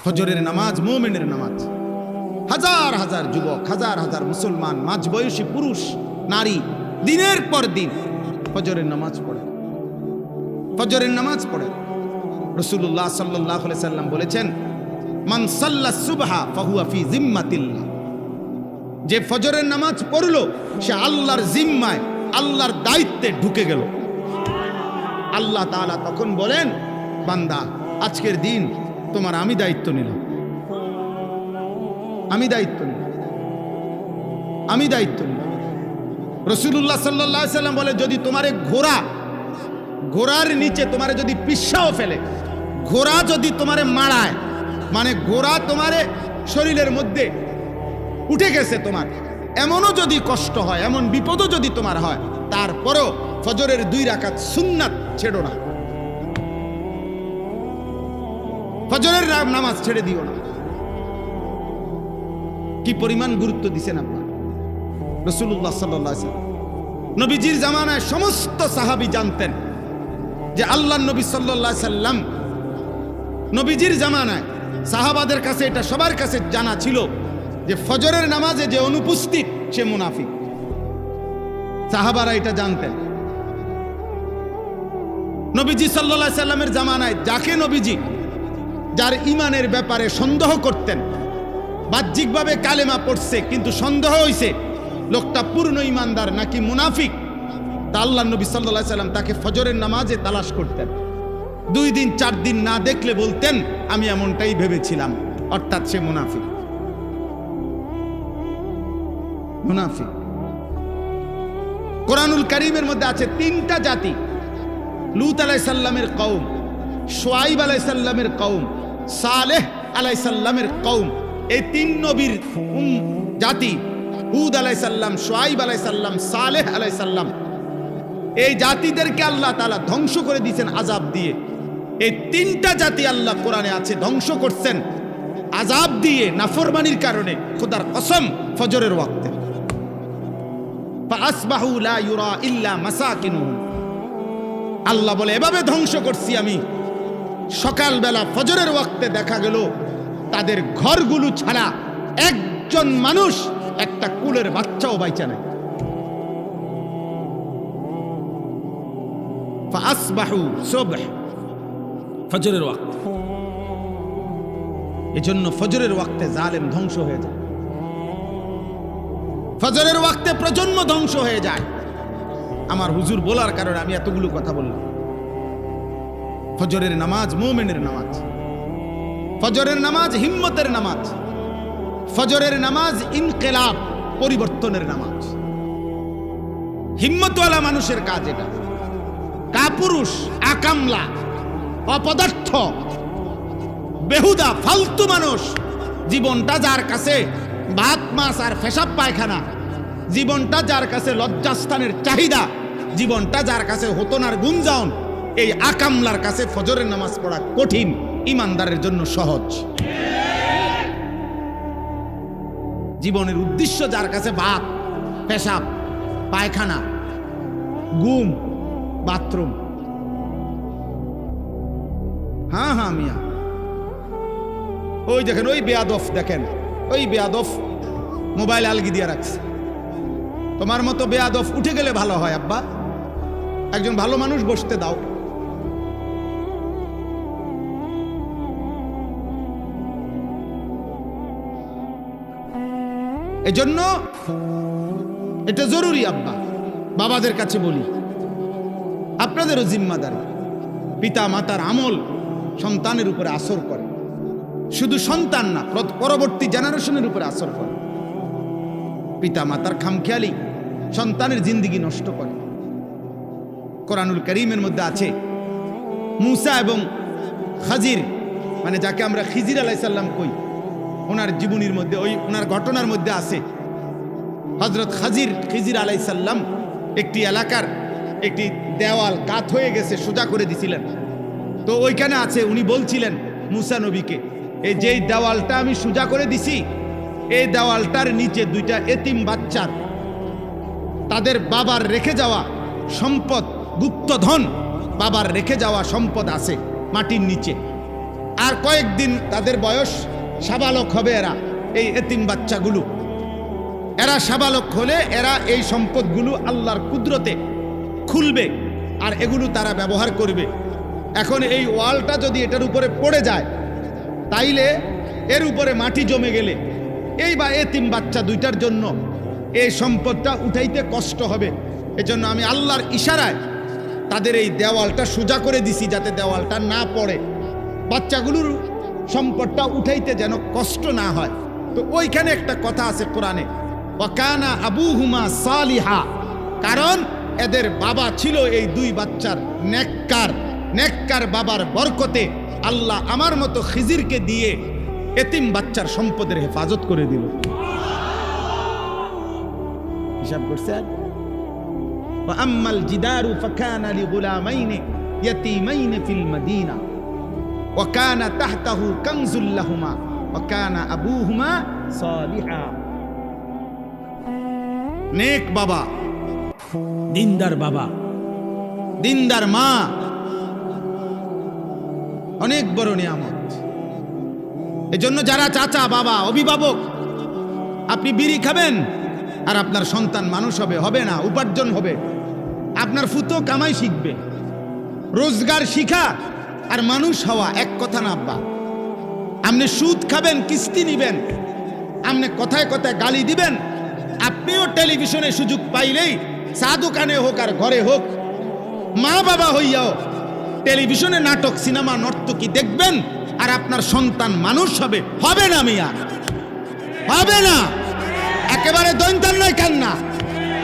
ফজরের নামাজ মুমিনের নামাজ। হাজার হাজার যুবক, হাজার হাজার মুসলমান, মাঝবয়সী পুরুষ নারী দিনের পর দিন ফজরের নামাজ পড়ে, ফজরের নামাজ পড়ে। রাসূলুল্লাহ সাল্লাল্লাহু আলাইহি সাল্লাম বলেছেন, মান সাল্লা সুবহা ফাহুয়া ফি জিম্মাতিল্লাহ, যে ফজরের নামাজ পড়লো সে আল্লাহর জিম্মায়, আল্লাহর দায়িত্বে ঢুকে গেল। আল্লাহ তাআলা তখন বলেন, বান্দা আজকের দিন তোমার আমি দায়িত্ব নিলাম, আমি দায়িত্ব নিলাম, আমি দায়িত্ব নিলাম। রাসূলুল্লাহ সাল্লাল্লাহু আলাইহি সাল্লাম বলে, যদি তোমারে ঘোড়ার নিচে তোমারে যদি পিষাও ফেলে, ঘোড়া যদি তোমারে মারায়, মানে ঘোড়া তোমারে শরীরের মধ্যে উঠে গেছে, তোমার এমনও যদি কষ্ট হয়, এমন বিপদও যদি তোমার হয়, তারপরও ফজরের 2 রাকাত সুন্নাত ছেড়ো না, ফজরের নামাজ ছেড়ে দিও না। কি পরিমাণ গুরুত্ব দিছেন আপনার রাসূলুল্লাহ সাল্লাল্লাহু আলাইহি ওয়াসাল্লাম। নবীজির জামানায় সমস্ত সাহাবী জানতেন যে আল্লাহর নবী সাল্লাল্লাহু আলাইহি ওয়াসাল্লাম, নবীজির জামানায় সাহাবাদের কাছে এটা সবার কাছে জানা ছিল যে ফজরের নামাজে যে অনুপস্থিত সে মুনাফিক। সাহাবারা এটা জানতেন। নবীজি সাল্লাল্লাহু আলাইহি ওয়াসাল্লামের জামানায় যাকে নবীজি যার ঈমানের ব্যাপারে সন্দেহ করতেন, বাহ্যিকভাবে কালেমা পড়ছে কিন্তু সন্দেহ হইছে লোকটা পূর্ণ ঈমানদার নাকি মুনাফিক, তা আল্লাহর নবী সাল্লাল্লাহু আলাইহি ওয়াসাল্লাম তাকে ফজরের নামাজে তালাশ করতেন। 2 দিন 4 দিন না দেখলে বলতেন, আমি এমনটাই ভেবেছিলাম, অর্থাৎ সে মুনাফিক। মুনাফিক। কোরআনুল কারীমের মধ্যে আছে 3টা জাতি, লূত আলাইহিস সালামের কওম, শুআয়ব আলাইহিস সালামের কওম, সালেহ আলাইহিস সালামের কওম। এই 3 নবীর জাতি, হুদ আলাইহিস সালাম, শুআয়ব আলাইহিস সালাম, সালেহ আলাইহিস সালাম, এই জাতিদেরকে আল্লাহ তাআলা ধ্বংস করে দিয়েছেন আযাব দিয়ে। এই 3টা জাতি আল্লাহ কোরআনে আছে ধ্বংস করছেন আযাব দিয়ে, নাফরমানির কারণে। খোদার কসম, ফজরের ওয়াক্তে। ফাসবাহু লা ইউরা ইল্লা মাসাকিনুহুম, আল্লাহ বলে এভাবে ধ্বংস করছি আমি, সকালবেলা ফজরের ওয়াক্তে দেখা গেল তাদের ঘরগুলো ছাড়া একজন মানুষ, একটা কুলের বাচ্চাও বাইচা নাই। ফাসবাহু সুবহ, ফজরের ওয়াক্ত। এজন্য ফজরের ওয়াক্তে জালেম ধ্বংস হয়ে যায়, ফজরের ওয়াক্তে প্রজন্ম ধ্বংস হয়ে যায়। আমার হুজুর বলার কারণে আমি এতগুলো কথা বললাম। ফজরের নামাজ মুমিনের নামাজ, ফজরের নামাজ হিম্মতের নামাজ, ফজরের নামাজ ইনকিলাব, পরিবর্তনের নামাজ। হিম্মতওয়ালা মানুষের কাজ এটা। কাপুরুষ, আকামলা, অপদার্থ, বেহুদা, ফালতু মানুষ, জীবনটা যার কাছে ভাত মাছ আর পেশাব পায়খানা, জীবনটা যার কাছে লজ্জাস্থানের চাহিদা, জীবনটা যার কাছে হতনার গুঞ্জাউন, এই আকামলার কাছে ফজরের নামাজ পড়া কঠিন, ইমানদারের জন্য সহজ। জীবনের উদ্দেশ্য যার কাছে ভাত, পেশাব, পায়খানা, ঘুম, বাথরুম, হ্যাঁ হ্যাঁ মিয়া, ওই দেখেন ওই বেয়াদফ, দেখেন ওই বেয়াদফ মোবাইল আলগি দিয়ে রাখছে। তোমার মতো বেয়াদফ উঠে গেলে ভালো হয় আব্বা, একজন ভালো মানুষ বসতে দাও। এজন্য এটা জরুরি আব্বা, বাবাদের কাছে বলি, আপনাদেরও জিম্মাদারি। পিতা মাতার আমল সন্তানের উপরে আসর করে, শুধু সন্তান না, পরবর্তী জেনারেশনের উপরে আসর করে। পিতা মাতার খামখেয়ালি সন্তানের জিন্দেগি নষ্ট করে। কোরআনুল কারীমের মধ্যে আছে মুসা এবং খাজির, মানে যাকে আমরা খিজির আলাইহিস সালাম কই, ওনার জীবনীর মধ্যে, ওই ওনার ঘটনার মধ্যে আছে হযরত খিজির আলাইহিস সালাম একটি এলাকার একটি দেওয়াল কাত হয়ে গেছে, সোজা করে দিছিলেন। তো ওইখানে আছে, উনি বলছিলেন মুসা নবীকে, এই যেই দেওয়ালটা আমি সোজা করে দিছি, এই দেওয়ালটার নিচে 2টা এতিম বাচ্চার তাদের বাবার রেখে যাওয়া সম্পদ, গুপ্তধন, বাবার রেখে যাওয়া সম্পদ আছে মাটির নিচে। আর কয়েকদিন তাদের বয়স সাবালক হবে, এরা এই এতিম বাচ্চাগুলো, এরা সাবালক হলে এরা এই সম্পদগুলো আল্লাহর কুদরতে খুলবে আর এগুলো তারা ব্যবহার করবে। এখন এই ওয়ালটা যদি এটার উপরে পড়ে যায়, তাইলে এর উপরে মাটি জমে গেলে এই বা এতিম বাচ্চা দুইটার জন্য এই সম্পদটা উঠাইতে কষ্ট হবে। এজন্য আমি আল্লাহর ইশারায় তাদের এই দেওয়ালটা সোজা করে দিছি, যাতে দেওয়ালটা না পড়ে, বাচ্চাগুলোর সম্পদটা উঠাইতে যেন কষ্ট না হয়। তো ওইখানে একটা কথা আছে কোরআনে, ওয়াকানা আবুহুমা সালিহা, কারণ এদের বাবা ছিল এই দুই বাচ্চার নেককার। নেককার বাবার বরকতে আল্লাহ আমার মতো খিজিরকে দিয়ে এতিম বাচ্চার সম্পদের হেফাজত করে দিল। হিসাব করছেন? وأما الجدار فكان لغلامين يتيمين في المدينة وكان تحته كنز لهما وكان أبوهما صالحا। নেক বাবা, দিনদার বাবা, দিনদার মা অনেক বড় নিয়ামত। এজন্য যারা চাচা বাবা অভিভাবক, আপনি বিড়ি খাবেন আর আপনার সন্তান মানুষ হবে, হবে না, উপার্জন হবে। আপনার ফুতো কামাই শিখবে। রোজগার শিখা আর মানুষ হওয়া এক কথা না আব্বা। আপনি সুদ খাবেন, কিস্তি নিবেন, আপনি কথায় কথায় গালি দিবেন, আপনিও টেলিভিশনে সুযোগ পাইলেই চা দোকানে হোক আর ঘরে হোক, মা বাবা হইয়াও টেলিভিশনে নাটক সিনেমা নর্তকী দেখবেন আর আপনার সন্তান মানুষ হবে, হবে না মিয়া, হবে না। একেবারে দৈন্তাল নয়, কেন না,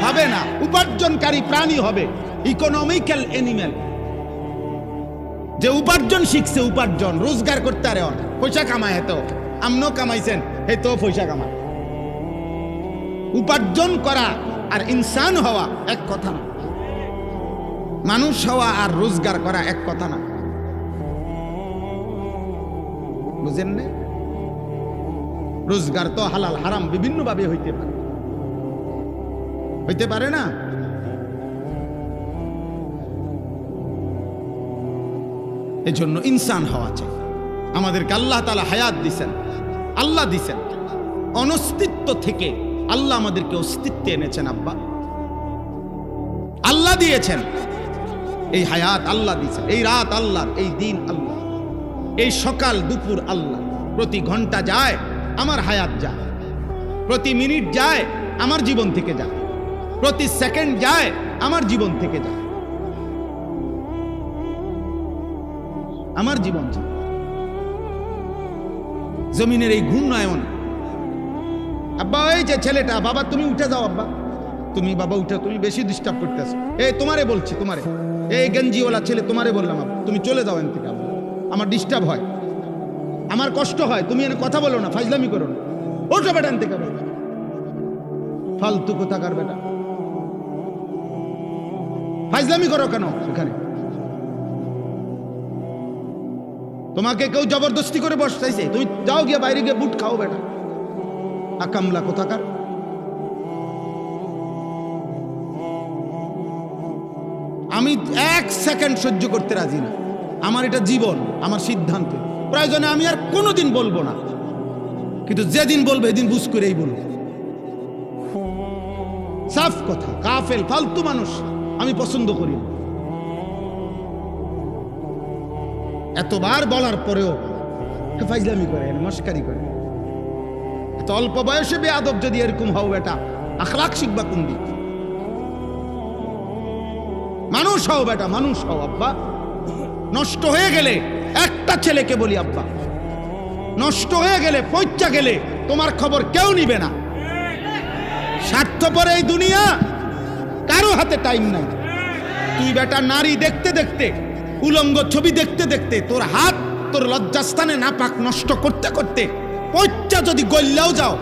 হবে না। উপার্জনকারী প্রাণী হবে, ইকোনমিক্যাল অ্যানিম্যাল। যে উপার্জন শিখছে, উপার্জন রোজগার করতে আরে পয়সা কামায়, হেতো আমনও কামাইছেন, হেতো পয়সা কামায়। উপার্জন করা আর ইনসান হওয়া এক কথা না, মানুষ হওয়া আর রোজগার করা এক কথা না, বুঝেন না? রোজগার তো হালাল হারাম বিভিন্ন ভাবে হইতে পারে, হইতে পারে না? এই জন্য ইনসান হওয়া চাই। আমাদেরকে আল্লাহ তাআলা হায়াত দিছেন, আল্লাহ দিছেন, অনস্তিত্ব থেকে আল্লাহ আমাদেরকে অস্তিত্বে এনেছেন। আব্বা আল্লাহ দিয়েছেন এই হায়াত, আল্লাহ দিয়েছেন এই রাত আল্লাহর, এই দিন আল্লাহ, এই সকাল দুপুর আল্লাহ। প্রতি ঘন্টা যায় আমার হায়াত যায়, প্রতি মিনিট যায় আমার জীবন থেকে যায়, প্রতি সেকেন্ড যায় আমার জীবন থেকে যায়, আমার জীবন যায়। জমিনের এই ঘূর্ণায়ন, আব্বা এই যে ছেলেটা, বাবা তুমি উঠে যাও, আব্বা তুমি, বাবা উঠে, তুমি বেশি ডিস্টার্ব করতেছো। এই তোমারে বলছি, তোমারে, এই গেঞ্জিওয়ালা ছেলে তোমারে বললাম, আব্বা তুমি চলে যাও এখান থেকে, আব্বা আমার ডিস্টার্ব হয়, আমার কষ্ট হয়, তুমি এনে কথা বলো না, ফাজলামি করো না, ওঠো বেটা এখান থেকে, ফালতু কোথাকার বেটা, ফাজলামি করো কেন এখানে? তোমাকে কেউ জবরদস্তি করে বসাইছে, তুমি যাও গিয়ে বাইরে গিয়ে বুট খাও বেটা, আকামলা কোথাকার। আমি এক সেকেন্ড সহ্য করতে রাজি না, আমার এটা জীবন, আমার সিদ্ধান্ত, প্রয়োজনে আমি আর কোনোদিন বলবো না, কিন্তু যেদিন বলবো এদিন বুঝ করেই বলবো। সাফ কথা, কাফেল ফালতু মানুষ আমি পছন্দ করি না। এতবার বলার পরেও ফাইজলামি করে, মস্কারি করে। এত অল্প বয়সে বেয়াদব যদি এরকম হও বেটা, আখলাক শিখবা কোন দিক? মানুষ হও বেটা, মানুষ হও। আব্বা নষ্ট হয়ে গেলে, একটা ছেলেকে বলি আব্বা, নষ্ট হয়ে গেলে, পয়চা গেলে তোমার খবর কেউ নিবে না। স্বার্থপর এই দুনিয়া, কারো হাতে টাইম নাই। তুই বেটা নারী দেখতে দেখতে, উলঙ্গ ছবি দেখতে দেখতে, তোর হাত তোর লজ্জাস্থানে নাপাক নষ্ট করতে করতে পয়চা যদি গল্লাও যাও,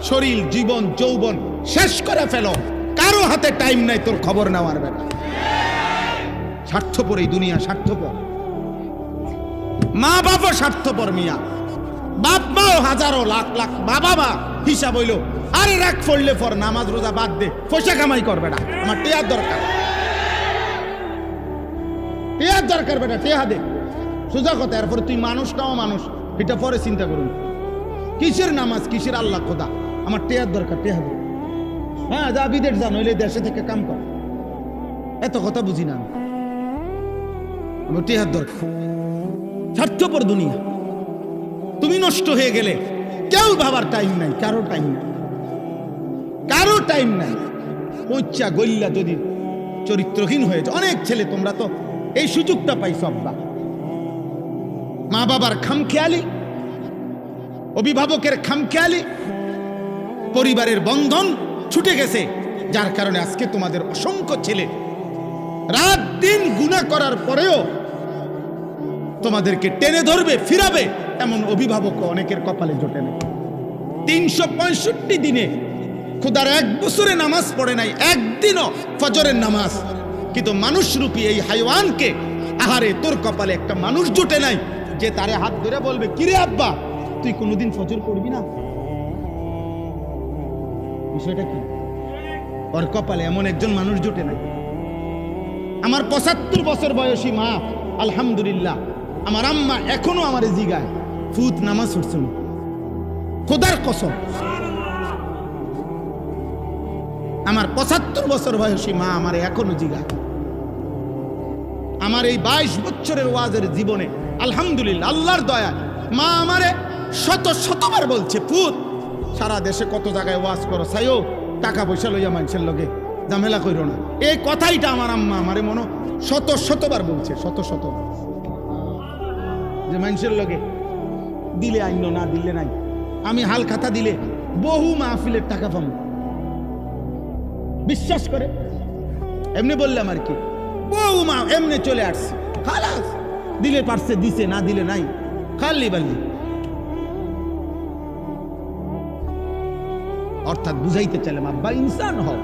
শরীর জীবন যৌবন শেষ করে ফেলো, কারো হাতে টাইম নাই তোর খবর নেওয়ার বেটা। স্বার্থপর এই দুনিয়া, স্বার্থপর। মা বাবা স্বার্থপর মিয়া, বাপ মাও হাজারো লাখ লাখ বাবা মা হিসাব হইল, আরে রাখ পড়লে পর, নামাজ রোজা বাদ দে, পয়সা কামাই কর বেটা, আমার টেয়ার দরকার, টেয়ার দরকার বেটা, টেহা দে, সোজা কথা। এরপরে তুই মানুষ নাও মানুষ, এটা পরে চিন্তা করুন। কিসের নামাজ, কিসের আল্লাহ খোদা? আমার টেয়ার দরকার, টেয়া দে। হ্যাঁ, যা বিদেশ যা, নইলে দেশে থেকে কাম কর। এত কথা বুঝি না আমার টেয়ার দরকার। স্বার্থপর দুনিয়া। তুমি নষ্ট হয়ে গেলে কেউ ভাবার টাইম নাই, কারো টাইম নাই, কারো টাইম নাই। পৌঁছা গল্লা যদি চরিত্রহীন হয়েছে, অনেক ছেলে তোমরা তো এই সুযোগটা পাইছো আব্বা। মা বাবার খামখেয়ালি, অভিভাবকের খামখেয়ালি, পরিবারের বন্ধন ছুটে গেছে, যার কারণে আজকে তোমাদের অসংখ্য ছেলে রাত দিন গুনাহ করার পরেও তোমাদেরকে টেনে ধরবে, ফিরাবে এমন অভিভাবক অনেকের কপালে জোটে না। 365 দিনে খোদার 1 বছরে নামাজ পড়ে নাই, একদিনও ফজরের নামাজ। কিন্তু মানুষরূপী এই হাইওয়ানকে, আহারে তোর কপালে একটা মানুষ জোটে নাই যে তারে হাত ধরে বলবে, কিরে আব্বা তুই কোনোদিন ফজর পড়বি না? বিষয়টা কি? ওর কপালে এমন একজন মানুষ জোটে নাই। আমার 75 বছর বয়সী মা, আলহামদুলিল্লাহ, আমার আম্মা এখনো আমার জিগায় ফুত নামাজ পড়ছে না। খোদার কসম, আমার 75 বছর বয়সী মা আমার এখনো জিগায়। আমার এই 22 বছরের ওয়াজের জীবনে আলহামদুলিল্লাহ আল্লাহর দয়া মা আমারে শতবার বলছে, পুত সারা দেশে কত জায়গায় ওয়াজ করো, সাইও টাকা পয়সা লইয়া মানুষের লগে ঝামেলা কইরো না। এই কথাইটা আমার আম্মা আমারে মনে শতবার বলছে, শতবার, যে মানুষের লগে দিলে আইন, না দিলে নাই। আমি হাল খাতা দিলে বহু মাহফিলের টাকা পাবো, বিশ্বাস করে। এমনি বললাম আর কি, বহু মা এমনি চলে আসছে, খালাস দিলে পারছে দিছে, না দিলে নাই, খালি বাল্লি। অর্থাৎ বুঝাইতে চাইলাম আব্বা ইনসান হও।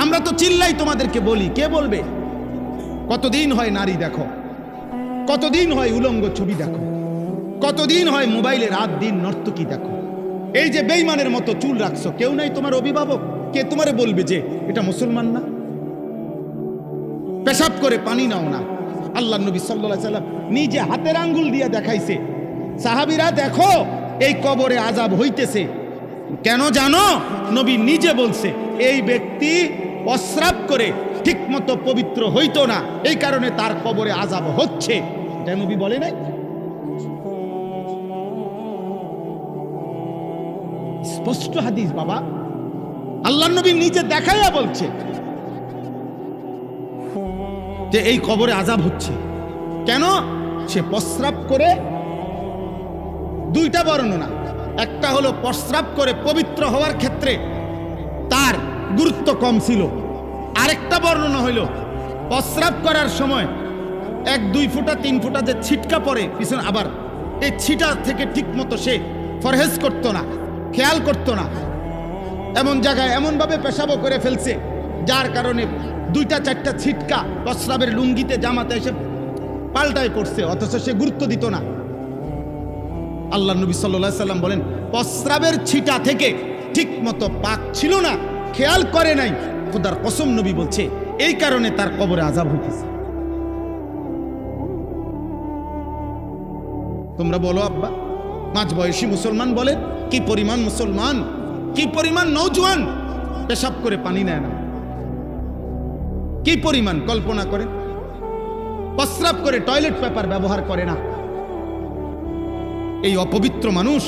আমরা তো চিল্লাই তোমাদেরকে বলি, কে বলবে? কতদিন হয় নারী দেখো, কতদিন হয় উলঙ্গ ছবি দেখো, কতদিন হয় মোবাইলে রাত দিন নর্তকী দেখো। এই যে বেঈমানের মতো চুল রাখছো, কেউ নাই তোমার অভিভাবক? কে তোমারে বলবে যে এটা মুসলমান না? পেশাব করে পানি নাও না। আল্লাহ নবী সাল্লাল্লাহু আলাইহি সাল্লাম নিজে হাতের আঙ্গুল দিয়ে দেখাইছে, সাহাবীরা দেখো এই কবরে আযাব হইতেছে। কেন জানো? নবী নিজে বলছে, এই ব্যক্তি প্রস্রাব করে ঠিক মতো পবিত্র হইতো না, এই কারণে তার কবরে আযাব হচ্ছে। এটা নবী বলে নাই? স্পষ্ট হাদিস বাবা, আল্লাহ নবী নিজে দেখাইয়া বলছে যে এই কবরে আযাব হচ্ছে। কেন? সে প্রস্রাব করে, দুইটা বর্ণনা, একটা হলো প্রস্রাব করে পবিত্র হওয়ার ক্ষেত্রে তার গুরুত্ব কম ছিল, আরেকটা বর্ণনা হইল প্রস্রাব করার সময় 1-2 ফোঁটা 3 ফোঁটা যে ছিটকা পড়ে পিছনে, আবার এই ছিটা থেকে ঠিক মতো সে ফরহেজ করতো না, খেয়াল করতো না। এমন জায়গায় এমনভাবে পেশাবও করে ফেলছে যার কারণে 2-4টা ছিটকা প্রস্রাবের লুঙ্গিতে জামাতে এসে পাল্টায় পড়ছে, অথচ সে গুরুত্ব দিত না। আল্লাহ নবী সাল্লাল্লাহু আলাইহি সাল্লাম বলেন, প্রস্রাবের ছিটা থেকে ঠিক মতো পাক ছিল না, খেয়াল করে নাই। খোদার কসম নবী বলছে এই কারণে তার কবরে আযাব হইতেছে। তোমরা বলো আব্বা, মাঝবয়সী মুসলমান বলেন, কি পরিমাণ মুসলমান, কি পরিমাণ নওজোয়ান পেশাব করে পানি নেয় না, কি পরিমাণ কল্পনা করে প্রস্রাব করে টয়লেট পেপার ব্যবহার করে না। এই অপবিত্র মানুষ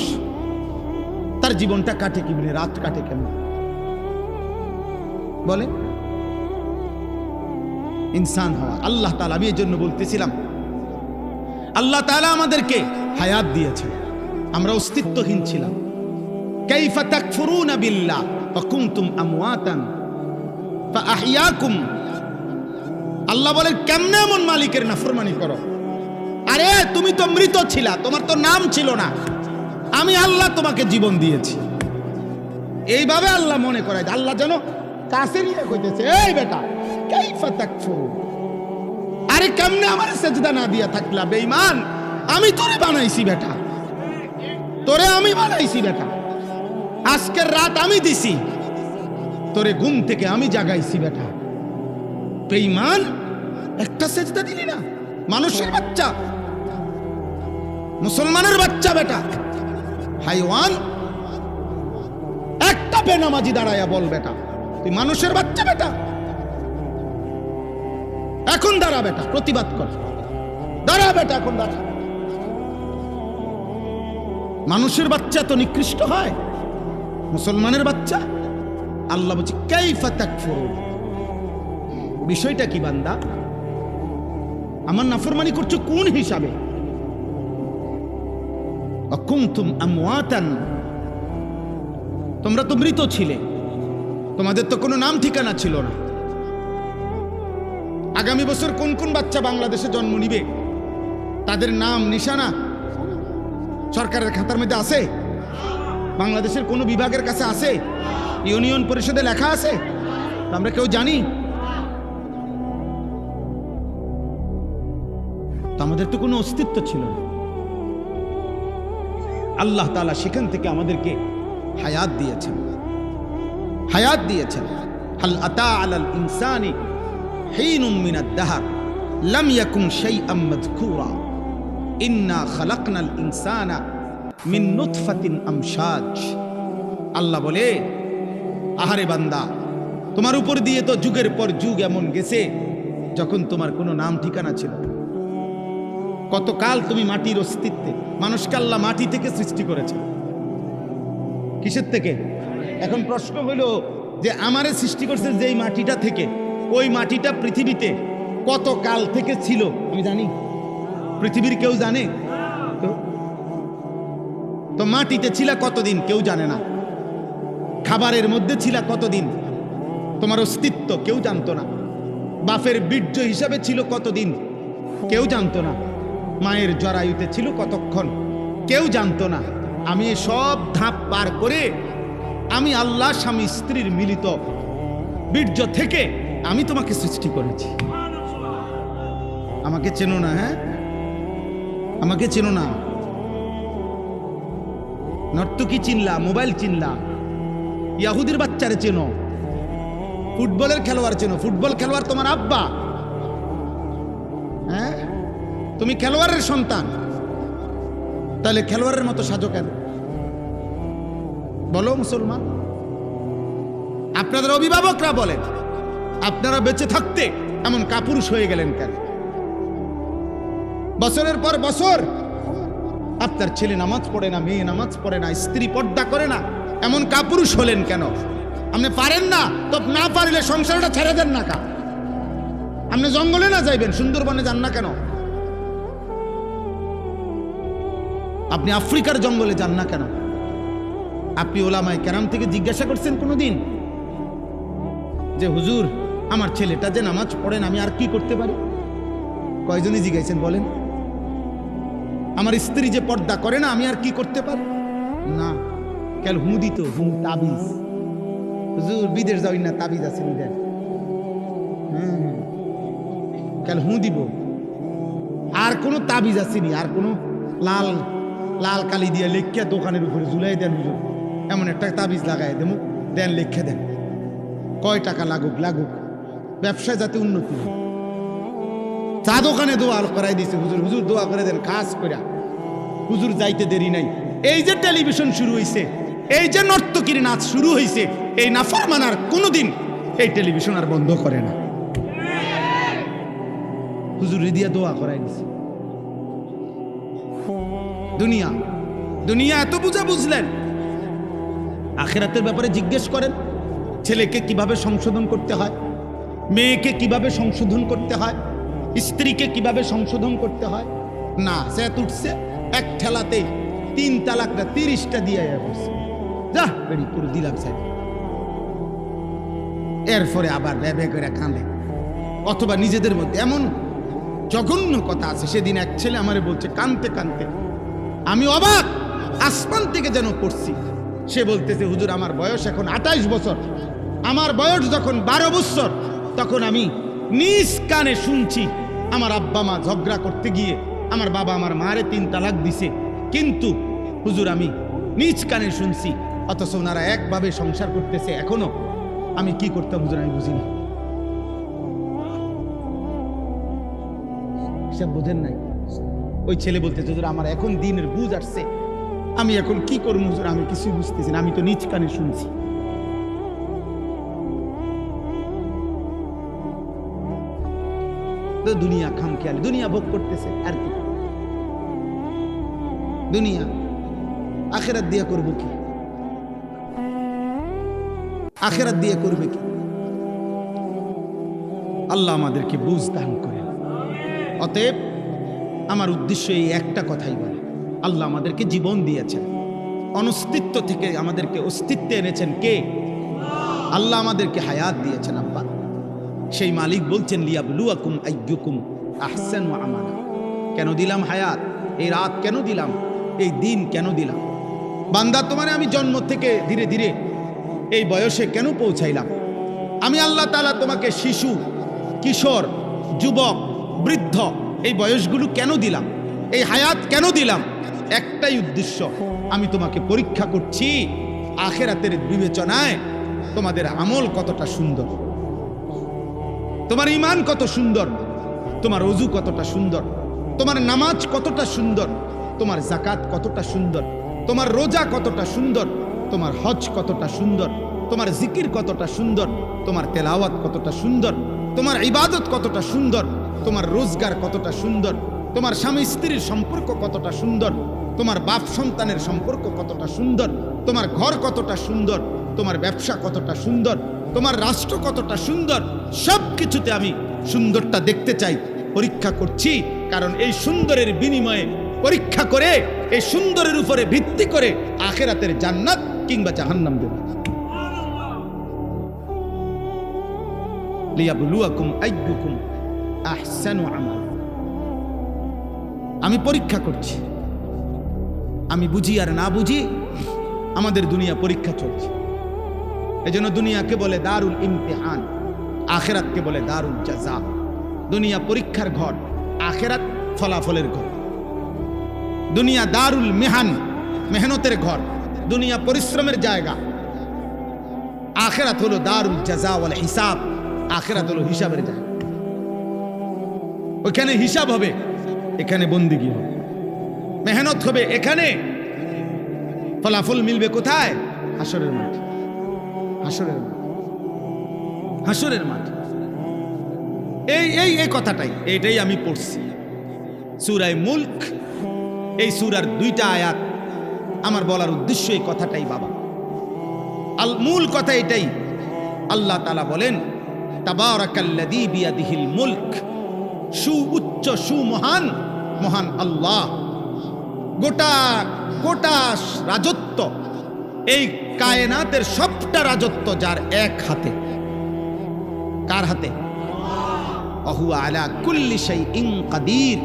তার জীবনটা কাটে কি বলে, রাত কাটে কেমন বলে? ইনসান হওয়া আল্লাহ তাআলা, আমি এই জন্য বলতেছিলাম আল্লাহ তাআলা আমাদেরকে হায়াত দিয়েছেন, আমরা অস্তিত্বহীন ছিলাম। কাইফা তাকফুরুনা বিল্লাহ ওয়া কুনতুম আমওয়াতান ফাআহইয়াকুম। আল্লাহ বলেন, কেমনে এমন মালিকের নাফরমানি করো? আরে তুমি তো মৃত ছিলা, তোমার তো নাম ছিল না, আমি আল্লাহ তোমাকে জীবন দিয়েছি। এইভাবে আল্লাহ মনে করায়, আল্লাহ যেন কাছে নিয়ে কইতেছে, এই বেটা কাইফা তাকফুরুন, আরে কেমনে আমার সেজদা না দিয়া থাকলা বেঈমান? আমি তোরে বানাইছি বেটা, তোরে আমি বানাইছি বেটা, আজকের রাত আমি দিছি, তোরে ঘুম থেকে আমি জাগাইছি বেটা। বেঈমান, একটা সেজদা দিলি না? মানুষের বাচ্চা মুসলমানের বাচ্চা বেটা হাইওয়ান, একটা বেনামাজি দাঁড়ায়া বল বেটা তুই মানুষের বাচ্চা বেটা, এখন দাঁড়া বেটা, প্রতিবাদ কর, দাঁড়া বেটা, এখন দাঁড়া। মানুষের বাচ্চা তো নিকৃষ্ট হয়, মুসলমানের বাচ্চা। আল্লাহ বলছে কাইফা তাকফুরুন, বিষয়টা কি বান্দা, আমার নাফরমানি করছো কোন হিসাবে? কুনতুম আমওয়াতান, তোমরা তো মৃত ছিলে, তোমাদের তো কোনো নাম ঠিকানা ছিল না। আগামী বছর কোন কোন বাচ্চা বাংলাদেশে জন্ম নিবে তাদের নাম নিশানা সরকারের খাতার মধ্যে আছে? বাংলাদেশের কোনো বিভাগের কাছে আছে? ইউনিয়ন পরিষদে লেখা আছে? আমরা কেউ জানি? আমাদের তো কোনো অস্তিত্ব ছিল না। আল্লাহ তাআলা সেখান থেকে আমাদেরকে হায়াত দিয়েছেন, হায়াত দিয়েছেন। হাল আতা আলাল ইনসানি হিনুম মিনাদ দাহর লাম ইয়াকুন শাইআম মাযকুরা ইন্না খালাকনাল ইনসানা মিন নুতফাতিন আমশাজ। আল্লাহ বলে, আহারে বান্দা, তোমার উপর দিয়ে তো যুগের পর যুগ এমন গেছে যখন তোমার কোনো নাম ঠিকানা ছিল। কতকাল তুমি মাটির অস্তিত্বে, মানুষকে আল্লাহ মাটি থেকে সৃষ্টি করেছে। কিসের থেকে? এখন প্রশ্ন হলো যে আমারে সৃষ্টি করছে যেই মাটিটা থেকে, ওই মাটিটা পৃথিবীতে কত কাল থেকে ছিল আমি জানি? পৃথিবীর কেউ জানে? তো মাটিতে ছিল কতদিন কেউ জানে না। খাবারের মধ্যে ছিল কতদিন, তোমার অস্তিত্ব কেউ জানতো না। বাপের বীর্য হিসাবে ছিল কতদিন কেউ জানতো না। মায়ের জরায়ুতে ছিল কতক্ষণ কেউ জানতো না। আমি সব ধাপ পার করে আমি আল্লাহ স্বামী স্ত্রীর মিলিত বীর্য থেকে আমি তোমাকে সৃষ্টি করেছি। আমাকে চেনো না? হ্যাঁ, আমাকে চেনো না? নর্তকী চিনলা, মোবাইল চিনলা, ইয়াহুদির বাচ্চারে চেনো, ফুটবলের খেলোয়াড় চেনো। ফুটবল খেলোয়াড় তোমার আব্বা। হ্যাঁ, তুমি খেলোয়াড়ের সন্তান, তাহলে খেলোয়াড়ের মতো সাজো কেন বলো মুসলমান? আপনাদের অভিভাবকরা বলেন, আপনারা বেঁচে থাকতে এমন কাপুরুষ হয়ে গেলেন কেন? বছরের পর বছর আপনার ছেলে নামাজ পড়ে না, মেয়ে নামাজ পড়ে না, স্ত্রী পর্দা করে না, এমন কাপুরুষ হলেন কেন? আপনি পারেন না তো না পারলে সংসারটা ছেড়ে দেন না কা? আপনি জঙ্গলে না যাইবেন, সুন্দরবনে যান না কেন? আপনি আফ্রিকার জঙ্গলে যান না কেন? আপনি ওলামায়ে কেরাম থেকে জিজ্ঞাসা করছেন কোনোদিন যে হুজুর আমার ছেলেটা যে নামাজ পড়েন আমি আর কি করতে পারি? কয়জনই জিজ্ঞাসেন বলেন? আমার স্ত্রী যে পর্দা করে না আমি আর কি করতে পারি? না, কেন হু দিত, হু তাবিজ। হুজুর বিদেশ যাই না, তাবিজ আছে দেন। কেন হু দিব? আর কোনো তাবিজ আসেনি? আর কোনো লাল লাল কালি দিয়ে লেখিয়া দোকানের উপরে ঝুলাই দেন হুজুর, এমন একটা তাবিজ লাগাই দেন, দেন লেখা দেন, কয় টাকা লাগুক লাগুক, ব্যবসায় যাতে উন্নতি হয়। চা দোকানে দোয়া করাই দিছে হুজুর, হুজুর দোয়া করে দেন, কাজ করে হুজুর যাইতে দেরি নাই। এই যে টেলিভিশন শুরু হয়েছে, এই যে নর্তকীর নাচ শুরু হয়েছে, এই নাফরমানার কোনোদিন এই টেলিভিশন আর বন্ধ করে না। হুজুর দিয়া দোয়া করাই দিছে। দুনিয়া দুনিয়া এত বুঝা বুঝলেন, আখিরাতের ব্যাপারে জিজ্ঞেস করেন, ছেলেকে কিভাবে সংশোধন করতে হয়, মেয়েকে কিভাবে সংশোধন করতে হয়, স্ত্রীকে কিভাবে সংশোধন করতে হয়। না, সে উঠছে এক ঠেলাতে 3 তালাকটা 30টা দিয়ে বসছে, যা বেড়ি পুরো দিলাম স্যার। এরপরে আবার ভেবে করে কাঁদে, অথবা নিজেদের মধ্যে এমন জঘন্য কথা আছে। সেদিন এক ছেলে আমারে বলছে কাঁদতে কাঁদতে, আমি অবাক, আসমান থেকে যেন পড়ছি। সে বলতেছে হুজুর আমার বয়স এখন 28 বছর, আমার বয়স যখন 12 বছর তখন আমি নিজ কানে শুনছি আমার আব্বা মা ঝগড়া করতে গিয়ে আমার বাবা আমার মারে 3 তালাক দিছে, কিন্তু হুজুর আমি নিজ কানে শুনছি, অথচ ওনারা একভাবে সংসার করতেছে এখনো। আমি কি করতাম হুজুর আমি বুঝি না। সব বোঝেন নাই? ওই ছেলে বলতেছে, হুজুর আমার এখন দিনের বুঝ আসছে, আমি এখন কি করবো হুজুর, আমি কিছুই বুঝতেছি না, আমি তো নিজ কানে শুনছি। তো দুনিয়া খামখেয়ালি, দুনিয়া ভোগ করতেছে আর কি, দুনিয়া। আখেরাত দিয়া করবো কি? আখেরাত দিয়ে করবে কি? আল্লাহ আমাদেরকে বুঝ দান করেন। অতএব আমার উদ্দেশ্য এই একটা কথাই বলে, আল্লাহ আমাদেরকে জীবন দিয়েছেন, অনস্তিত্ব থেকে আমাদেরকে অস্তিত্বে এনেছেন কে? আল্লাহ আমাদেরকে হায়াত দিয়েছেন আব্বা। সেই মালিক বলছেন, লিয়াবলুয়াকুম আইয়ুকুম আহসানু আমালা। কেন দিলাম হায়াত? এই রাত কেন দিলাম? এই দিন কেন দিলাম? বান্দা, তোমারে আমি জন্ম থেকে ধীরে ধীরে এই বয়সে কেন পৌঁছাইলাম? আমি আল্লাহ তাআলা তোমাকে শিশু, কিশোর, যুবক, বৃদ্ধ এই বয়সগুলো কেন দিলাম? এই হায়াত কেন দিলাম? একটাই উদ্দেশ্য, আমি তোমাকে পরীক্ষা করছি আখিরাতের বিবেচনায় তোমাদের আমল কতটা সুন্দর, তোমার ঈমান কত সুন্দর, তোমার ওযু কতটা সুন্দর, তোমার নামাজ কতটা সুন্দর, তোমার যাকাত কতটা সুন্দর, তোমার রোজা কতটা সুন্দর, তোমার হজ কতটা সুন্দর, তোমার জিকির কতটা সুন্দর, তোমার তেলাওয়াত কতটা সুন্দর, তোমার ইবাদত কতটা সুন্দর, তোমার রোজগার কতটা সুন্দর, তোমার স্বামী স্ত্রীর সম্পর্ক কতটা সুন্দর, তোমার বাপ সন্তানের সম্পর্ক কতটা সুন্দর, তোমার ঘর কতটা সুন্দর, তোমার ব্যবসা কতটা সুন্দর, তোমার রাষ্ট্র কতটা সুন্দর। সব কিছুতে আমি সুন্দরটা দেখতে চাই, পরীক্ষা করছি। কারণ এই সুন্দরের বিনিময়ে পরীক্ষা করে, এই সুন্দরের উপরে ভিত্তি করে আখিরাতের জান্নাত কিংবা জাহান্নাম দেব। লিয়াবলুয়াকুম আইয়ুকুম আহসানু আমালা। আমি পরীক্ষা করছি, আমি বুঝি আর না বুঝি আমাদের দুনিয়া পরীক্ষা চলছে। এজন্য দুনিয়াকে বলে দারুল ইমতিহান, আখিরাতকে বলে দারুল জাযা। দুনিয়া পরীক্ষার ঘর, আখিরাত ফলাফলের ঘর। দুনিয়া দারুল মেহান, মেহনতের ঘর, দুনিয়া পরিশ্রমের জায়গা। আখিরাত হলো দারুল জাযা ওয়াল হিসাব, আখিরাত হলো হিসাবের জায়গা। ওখানে হিসাব হবে, এখানে বন্দেগী হবে, মেহনত হবে, এখানে ফলাফল মিলবে কোথায়? হাসরের মাঠে, হাসরের মাঠ, হাসরের মাঠ। এই কথাটাই, এইটাই আমি পড়ছি সূরা মুলক। এই সূরার 2টা আয়াত আমার বলার উদ্দেশ্য এই কথাটাই বাবা। মূল কথা এটাই। আল্লাহ তাআলা বলেন, তাবারাকাল্লাযী বিয়াদিহিল মুলক। সুউচ্চ, সুমহান, মহান আল্লাহ। গোটা গোটা রাজত্ব, এই কায়নাতের সবটা রাজত্ব যার এক হাতে। কার হাতে? ওয়াহুয়া আলা কুল্লি শাইইন কাদির।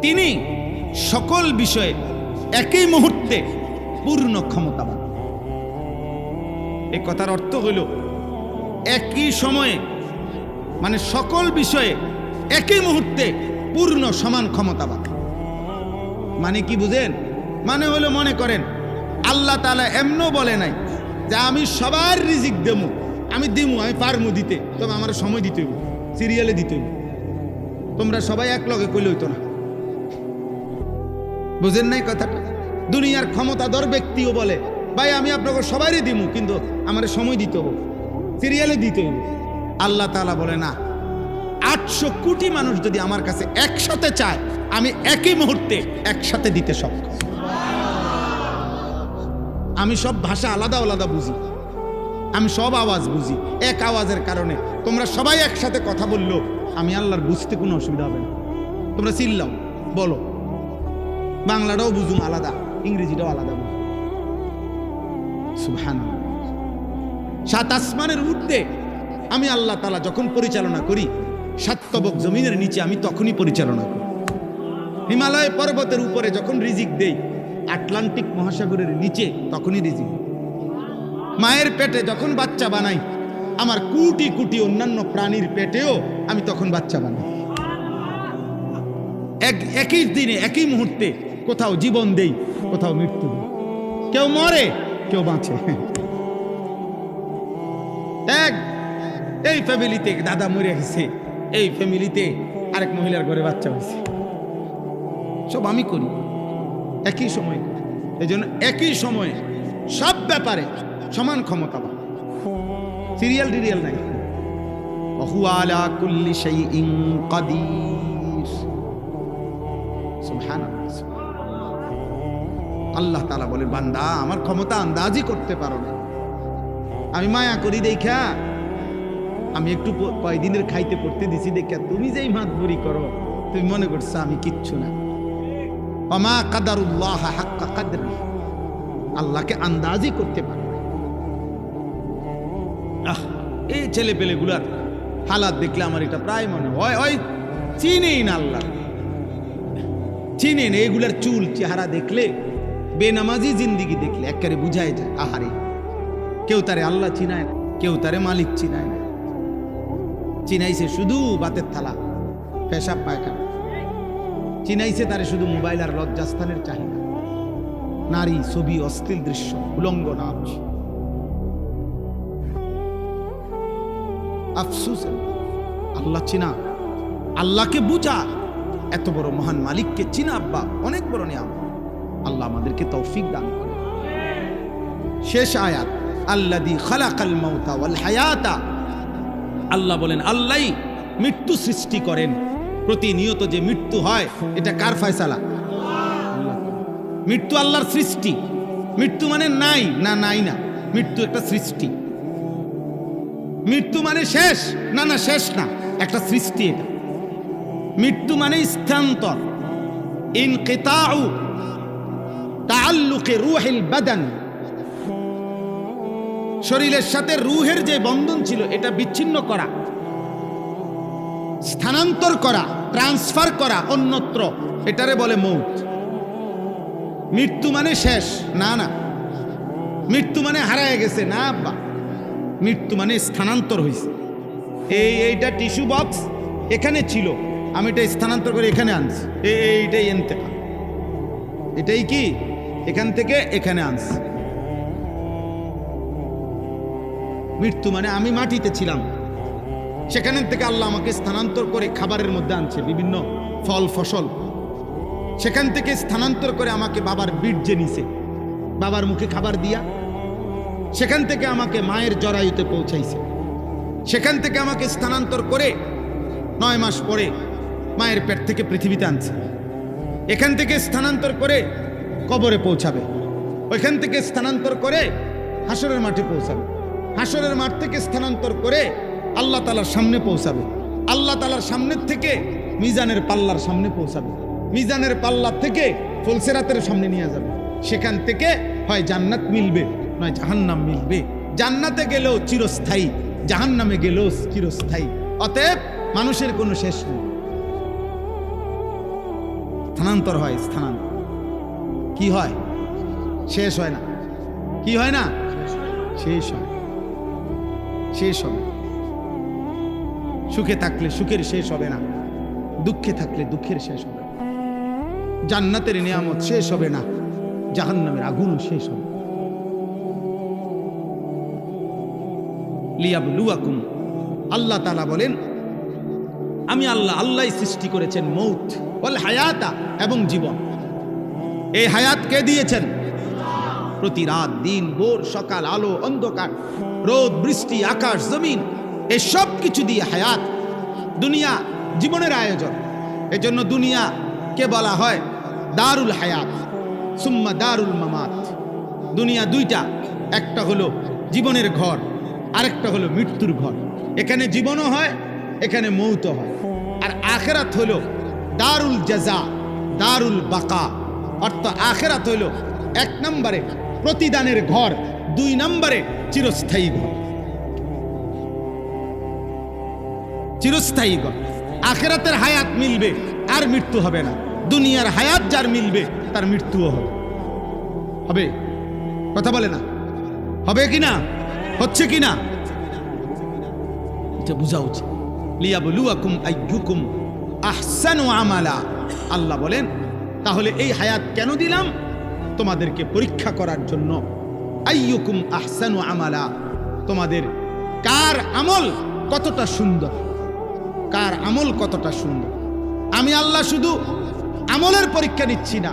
তিনি সকল বিষয়ে একই মুহূর্তে পূর্ণ ক্ষমতাবান। এই কথার অর্থ হইল একই সময়ে, মানে সকল বিষয়ে একই মুহূর্তে পূর্ণ সমান ক্ষমতাবান। মানে কি বুঝেন? মানে হলো, মনে করেন আল্লাহ তাআলা এমনও বলে নাই যে আমি সবার রিজিক দেবো, আমি দিমু, আমি পারমু দিতে, তবে আমার সময় দিতে হইব, সিরিয়ালে দিতে হইব। তোমরা সবাই এক লগে কইলে হইতো না। বুঝেন নাই কথাটা? দুনিয়ার ক্ষমতাধর ব্যক্তিও বলে, ভাই আমি আপনাকে সবারই দিমু, কিন্তু আমার সময় দিতে হইব, সিরিয়ালে দিতে হইব। আল্লাহ তাআলা বলে না, 800 কোটি মানুষ যদি আমার কাছে একসাথে চায়, আমি একই মুহূর্তে একসাথে দিতে সক্ষম। আমি সব ভাষা আলাদা আলাদা বুঝি, আমি সব আওয়াজ বুঝি। এক আওয়াজের কারণে তোমরা সবাই একসাথে কথা বললো, আমি আল্লাহর বুঝতে কোনো অসুবিধা হবে না। তোমরা চিল্লাও, বলো, বাংলাটাও বুঝুম আলাদা, ইংরেজিটাও আলাদা বুঝুম। সুবহানাল্লাহ। 7 আসমানের ঊর্ধ্বে আমি আল্লাহ তাআলা যখন পরিচালনা করি, 7 তবক জমিনের নিচে আমি তখনই পরিচালনা করি। হিমালয় পর্বতের উপরে যখন রিজিক দেই, আটলান্টিক মহাসাগরের নিচে তখনই রিজিক। মায়ের পেটে যখন বাচ্চা বানাই, আমার কোটি কোটি অন্যান্য প্রাণীর পেটেও আমি তখন বাচ্চা বানাই। একই দিনে, একই মুহূর্তে কোথাও জীবন দেই, কোথাও মৃত্যু দেই। কেউ মরে, কেউ বাঁচে। এই ফ্যামিলিতে দাদা মরে গেছে, এই ফ্যামিলিতে আরেক মহিলার ঘরে বাচ্চা হয়েছে। সব আমি করি, একই সময় করি। এই জন্য একই সময়ে সব ব্যাপারে সমান ক্ষমতা পায়, সিরিয়াল টিরিয়াল নাই। ওয়া আলা কুল্লি শাইইন কাদির। সুবহানাল্লাহ। আল্লাহ তাআলা বলে, বান্দা আমার ক্ষমতা আন্দাজই করতে পারো না। আমি মায়া করি দেখা, আমি একটু কয়দিনের খাইতে পড়তে দিছি দেখা তুমি যেই মাতবুরি করো, তুমি মনে করছো আমি কিচ্ছু না। ওমা কাদারুল্লাহ হাক্কা কাদরি, আল্লাহকে আন্দাজই করতে পারো না। এই ছেলে পেলেগুলার হালাত দেখলে আমার এটা প্রায় মনে হয় ওই চিনেই না আল্লাহ, চিনে না। এগুলার চুল চেহারা দেখলে, বেনামাজি জিন্দিগি দেখলে একেবারে বুঝাই যায় আহারে কেউ তারে আল্লাহ চিনায় না, কেউ তারে মালিক চিনায় না। চিনাইছে শুধু বাতের থালা, পেশাব পায়খানা। চিনাইছে তারে শুধু মোবাইল আর লজ্জাস্থানের চাহিদা, নারী, ছবি, অশ্লীল দৃশ্য, উলঙ্গ নাচ। আফসুস, আল্লাহ চিনা, আল্লাহকে বুঝা, এত বড় মহান মালিককে চিনা আব্বা অনেক বড় নিয়ামত। আল্লাহ আমাদেরকে তৌফিক দান করে। শেষ আয়াত, আল্লাযী খালাকাল মাউতা ওয়াল হায়াতা। আল্লাহ বলেন আল্লাহই মৃত্যু সৃষ্টি করেন। প্রতিনিয়ত যে মৃত্যু হয় এটা কার ফয়সালা? মৃত্যু আল্লাহর সৃষ্টি। মৃত্যু মানে নাই না, নাই না, মৃত্যু একটা সৃষ্টি। মৃত্যু মানে শেষ না, না শেষ না, একটা সৃষ্টি এটা। মৃত্যু মানে স্থানান্তর, ইনকিতাউ তাআল্লুকি রূহিল বাদান। শরীরের সাথে রূহের যে বন্ধন ছিল এটা বিচ্ছিন্ন করা, স্থানান্তর করা, ট্রান্সফার করা অন্যত্র, এটারে বলে মৌত। মৃত্যু মানে শেষ না, না। মৃত্যু মানে হারায় গেছে না আব্বা। মৃত্যু মানে স্থানান্তর হয়েছে। এইটা টিস্যু বক্স এখানে ছিল, আমি এটা স্থানান্তর করে এখানে আনছি, এইটাই ইন্তেকাল। এটাই কি এখান থেকে এখানে আনছি। মৃত্যু মানে আমি মাটিতে ছিলাম, সেখান থেকে আল্লাহ আমাকে স্থানান্তর করে খাবারের মধ্যে আনছে, বিভিন্ন ফল ফসল। সেখান থেকে স্থানান্তর করে আমাকে বাবার বীর্যে নিছে, বাবার মুখে খাবার দিয়া। সেখান থেকে আমাকে মায়ের জরায়ুতে পৌঁছাইছে। সেখান থেকে আমাকে স্থানান্তর করে 9 মাস পরে মায়ের পেট থেকে পৃথিবীতে আনছে। এখান থেকে স্থানান্তর করে কবরে পৌঁছাবে। ওইখান থেকে স্থানান্তর করে হাসরের মাঠে পৌঁছাবে। হাসরের মাঠ থেকে স্থানান্তর করে আল্লাহ তাআলার সামনে পৌঁছাবে। আল্লাহ তাআলার সামনের থেকে মিজানের পাল্লার সামনে পৌঁছাবে। মিজানের পাল্লা থেকে ফুলসিরাতের সামনে নিয়ে যাবে। সেখান থেকে হয় জান্নাত মিলবে, নয় জাহান্নাম মিলবে। জান্নাতে গেলেও চিরস্থায়ী, জাহান্নামে গেলেও চিরস্থায়ী। অতএব মানুষের কোনো শেষ নেই। স্থানান্তর হয়, স্থানান্তর। কি হয়? শেষ হয় না। কি হয় না? শেষ হয়, শেষ হবে। সুখে থাকলে সুখের শেষ হবে না, দুঃখে থাকলে দুঃখের শেষ হবে। জান্নাতের নিয়ামত শেষ হবে না, জাহান্নামের আগুনও শেষ হবে। লিয়াবলুয়াকুম, আল্লাহ তাআলা বলেন আমি আল্লাহ, আল্লাহই সৃষ্টি করেছেন মৌত ওয়াল হায়াতা, এবং জীবন। এই হায়াত কে দিয়েছেন? প্রতি রাত, দিন, ভোর, সকাল, আলো, অন্ধকার, রোদ, বৃষ্টি, আকাশ, জমিন, এই সব কিছু দিয়ে হায়াত। দুনিয়া জীবনের আয়োজন। এজন্য দুনিয়া কে বলা হয় দারুল হায়াত, সুম্মা দারুল মামাত। দুনিয়া দুইটা, একটা হলো জীবনের ঘর, আরেকটা হলো মৃত্যুর ঘর। এখানে জীবনও হয়, এখানে মৌত হয়। আর আখিরাত হলো দারুল জাযা, দারুল বাকা। অর্থাৎ আখিরাত হলো 1 নম্বরে প্রতিদানের ঘর, 2 নম্বরে চিরস্থায়ী ঘর। চিরস্থায়ী ঘর। আখিরাতের হায়াত মিলবে, আর মৃত্যু হবে না। দুনিয়ার হায়াত যার মিলবে তার মৃত্যুও হবে। হবে? কথা বলে না? হবে কি না? হচ্ছে কি না? এটা বোঝা উচিত। লিয়াবলুয়াকুম আইয়ুকুম আহসানু আমালা। আল্লাহ বলেন তাহলে এই হায়াত কেন দিলাম? তোমাদেরকে পরীক্ষা করার জন্য। আইয়ুকুম আহসানু আমালা, তোমাদের কার আমল কতটা সুন্দর, কার আমল কতটা সুন্দর। আমি আল্লাহ শুধু আমলের পরীক্ষা নিচ্ছি না,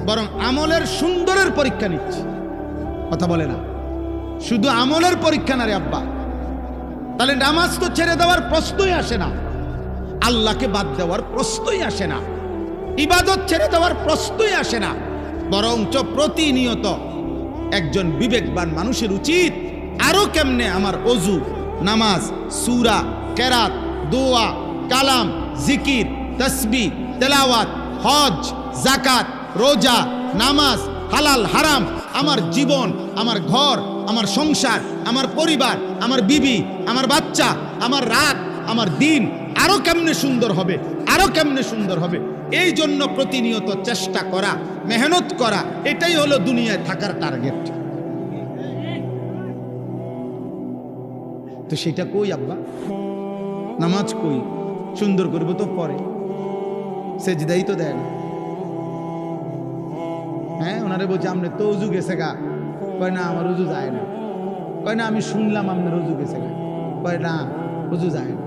বরং আমলের সুন্দরের পরীক্ষা নিচ্ছি। কথা বলে না, শুধু আমলের পরীক্ষা না রে আব্বা। তাহলে নামাজ তো ছেড়ে দেওয়ার প্রশ্নই আসে না, আল্লাহকে বাদ দেওয়ার প্রশ্নই আসে না, ইবাদত ছেড়ে দেওয়ার প্রশ্নই আসে না। বরঞ্চ প্রতিনিয়ত একজন বিবেকবান মানুষের উচিত আরো কেমনে আমার অজু, নামাজ, সূরা, কেরাত, দোয়া, কালাম, জিকির, তাসবিহ, তেলাওয়াত, হজ, যাকাত, রোজা, নামাজ, হালাল হারাম, আমার জীবন, আমার ঘর, আমার সংসার, আমার পরিবার, আমার বিবি, আমার বাচ্চা, আমার রাত, আমার দিন আরো কেমনে সুন্দর হবে, আরো কেমনে সুন্দর হবে। এই জন্য প্রতিনিয়ত চেষ্টা করা, মেহনত করা, এটাই হলো দুনিয়ায় থাকার টার্গেট। তো সেটা কই আব্বা? নামাজ কই? সুন্দর করবো তো পরে, সেজদাই তো দেয় না। হ্যাঁ, ওনারে বলছে আপনি তো উজু গেছে গা। কয় না, আমার উজু যায় না। কয় না, আমি শুনলাম আপনার উজু গেছে গা। কয় না, উজু যায় না।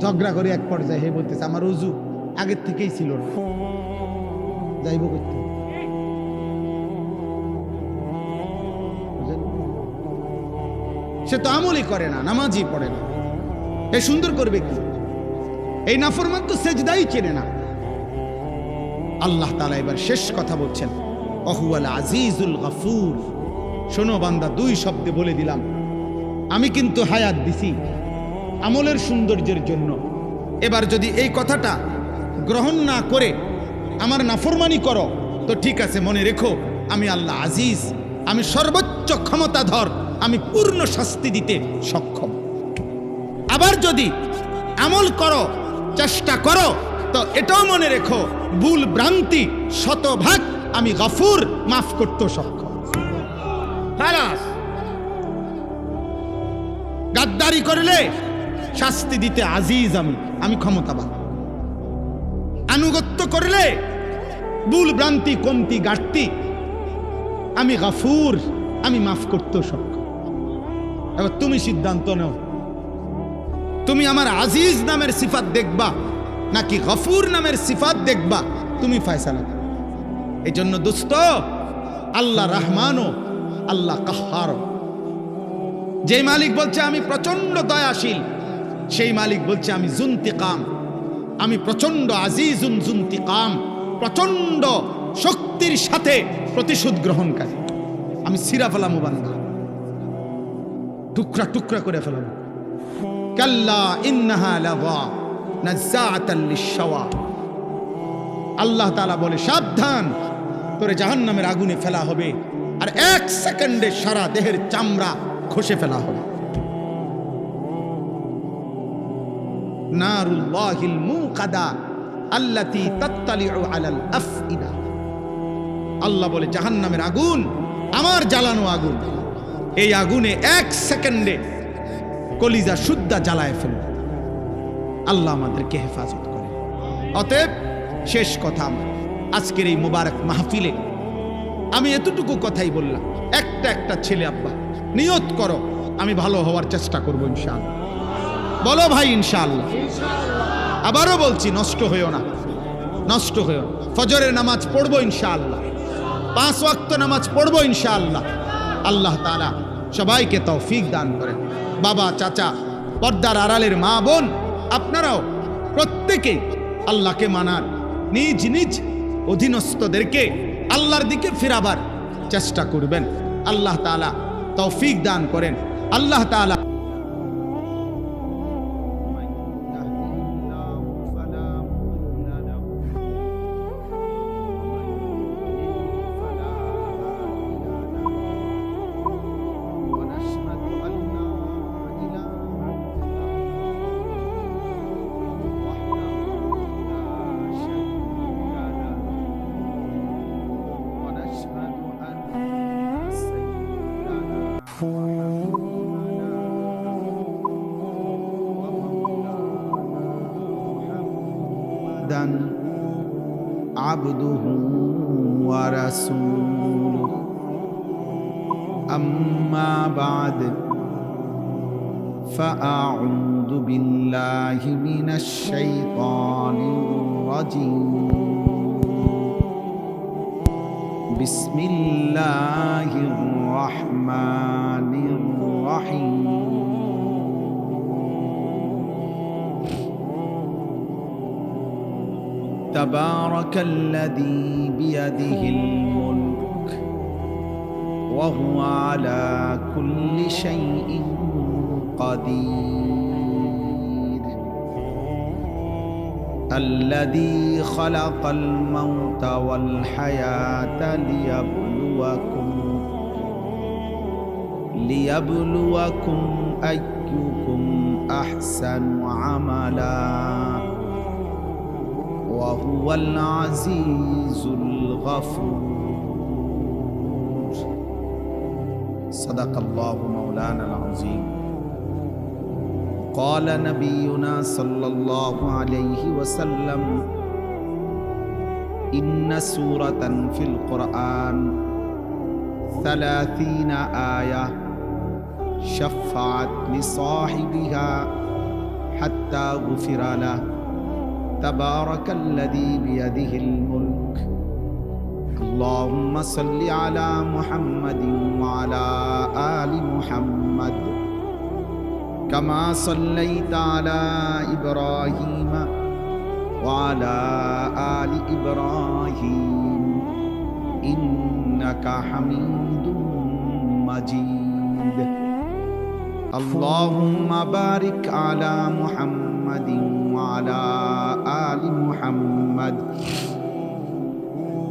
ঝগড়া করে এক পর্যায়ে হে বলতেছে আমার উজু আগের থেকেই ছিল না, যাইব করতে। সে তো আমলই করে না, নামাজই পড়ে না, এ সুন্দর করবে কি? এই নাফরমান তো সেজদাই চেনে না। আল্লাহ তাআলা এবার শেষ কথা বলছেন, ওহুয়াল আজিজুল গফুর। শোনো বান্দা, দুই শব্দে বলে দিলাম, আমি কিন্তু হায়াত দিছি আমলের সৌন্দর্যের জন্য। এবার যদি এই কথাটা গ্রহণ না করে আমার নাফরমানি করো, তো ঠিক আছে, মনে রেখো আমি আল্লাহ আজিজ, আমি সর্বোচ্চ ক্ষমতাধর, আমি পূর্ণ শাস্তি দিতে সক্ষম। আবার যদি আমল করো, চেষ্টা করো, তো এটাও মনে রেখো ভুল ভ্রান্তি শতভাগ আমি গফুর, মাফ করতে সক্ষম। গাদ্দারি করলে শাস্তি দিতে আজিজ, আমি ক্ষমতাবান। আনুগত্য করলে ভুল ভ্রান্তি কমতি ঘাটতি আমি গফুর, আমি মাফ করতে সক্ষম। এবার তুমি সিদ্ধান্ত নাও, তুমি আমার আজিজ নামের সিফাত দেখবা নাকি গফুর নামের সিফাত দেখবা, তুমি ফয়সালা করো। এই জন্য দোস্ত, আল্লাহ রহমানও আল্লাহ কাহ্হারও। যেই মালিক বলছে আমি প্রচন্ড দয়াশীল, সেই মালিক বলছে আমি জুনতিকাম, আমি প্রচন্ড আজিজুন জুনতিকাম, প্রচন্ড শক্তির সাথে প্রতিশোধ গ্রহণকারী। আমি ছিঁড়া ফেলামু বান্দা, টুকরা টুকরা করে ফেলামু। কাল্লা ইন্নাহা লাযা নাযাআতাল লিশ-শাওয়া। আল্লাহ তাআলা বলে সাবধান, তোরে জাহান্নামের আগুনে ফেলা হবে, আর এক সেকেন্ডে সারা দেহের চামড়া খসে ফেলা হবে। নারুল্লাহিল মুকাদা আল্লাতী তাত্তালিউ আলাল আফইদা। আল্লাহ বলে জাহান্নামের আগুন আমার জ্বালানো আগুন, এই আগুনে এক সেকেন্ডে কলিজা শুদ্ধা জ্বালায় ফেলবে। আল্লাহ আমাদেরকে হেফাজত করে। অতএব শেষ কথা, আজকের এই মুবারক মাহফিলে আমি এতটুকু কথাই বললাম। একটা ছেলে আব্বা নিয়ত করো, আমি ভালো হওয়ার চেষ্টা করবো ইনশাআল্লাহ। বলো ভাই ইনশাআল্লাহ। আবারও বলছি, নষ্ট হইও না, নষ্ট হইও না। ফজরের নামাজ পড়বো ইনশাআল্লাহ, 5 ওয়াক্ত নামাজ পড়বো ইনশাআল্লাহ। আল্লাহ তাআলা সবাইকে তৌফিক দান করেন। বাবা, চাচা, পর্দার আড়ালের মা বোন, আপনারাও প্রত্যেকেই আল্লাহকে মানার, নিজ নিজ অধীনস্থদেরকে আল্লাহর দিকে ফিরাবার চেষ্টা করবেন। আল্লাহ তাআলা তৌফিক দান করেন। আল্লাহ তাআলা عبده ورسوله أما بعد فأعوذ بالله من الشيطان الرجيم বিসমিল্লাহির রহমানির রহিম। তাবারাকাল্লাযী বিয়াদিহিল মুলক ওয়া হুয়া আলা কুল্লি শাইইন কাদির। الذي خلق الموت والحياة ليبلوكم أيكم أحسن عملا وهو العزيز الغفور. صدق الله مولانا العظيم. قال نبينا صلى الله عليه وسلم إن سورة في القرآن 30 آية شفعت لصاحبها حتى غفر له. تبارك الذي بيده الملك. اللهم صل على محمد وعلى آل محمد كما صليت على إبراهيم وعلى آل إبراهيم إنك حميد مجيد. اللهم بارك على محمد وعلى آل محمد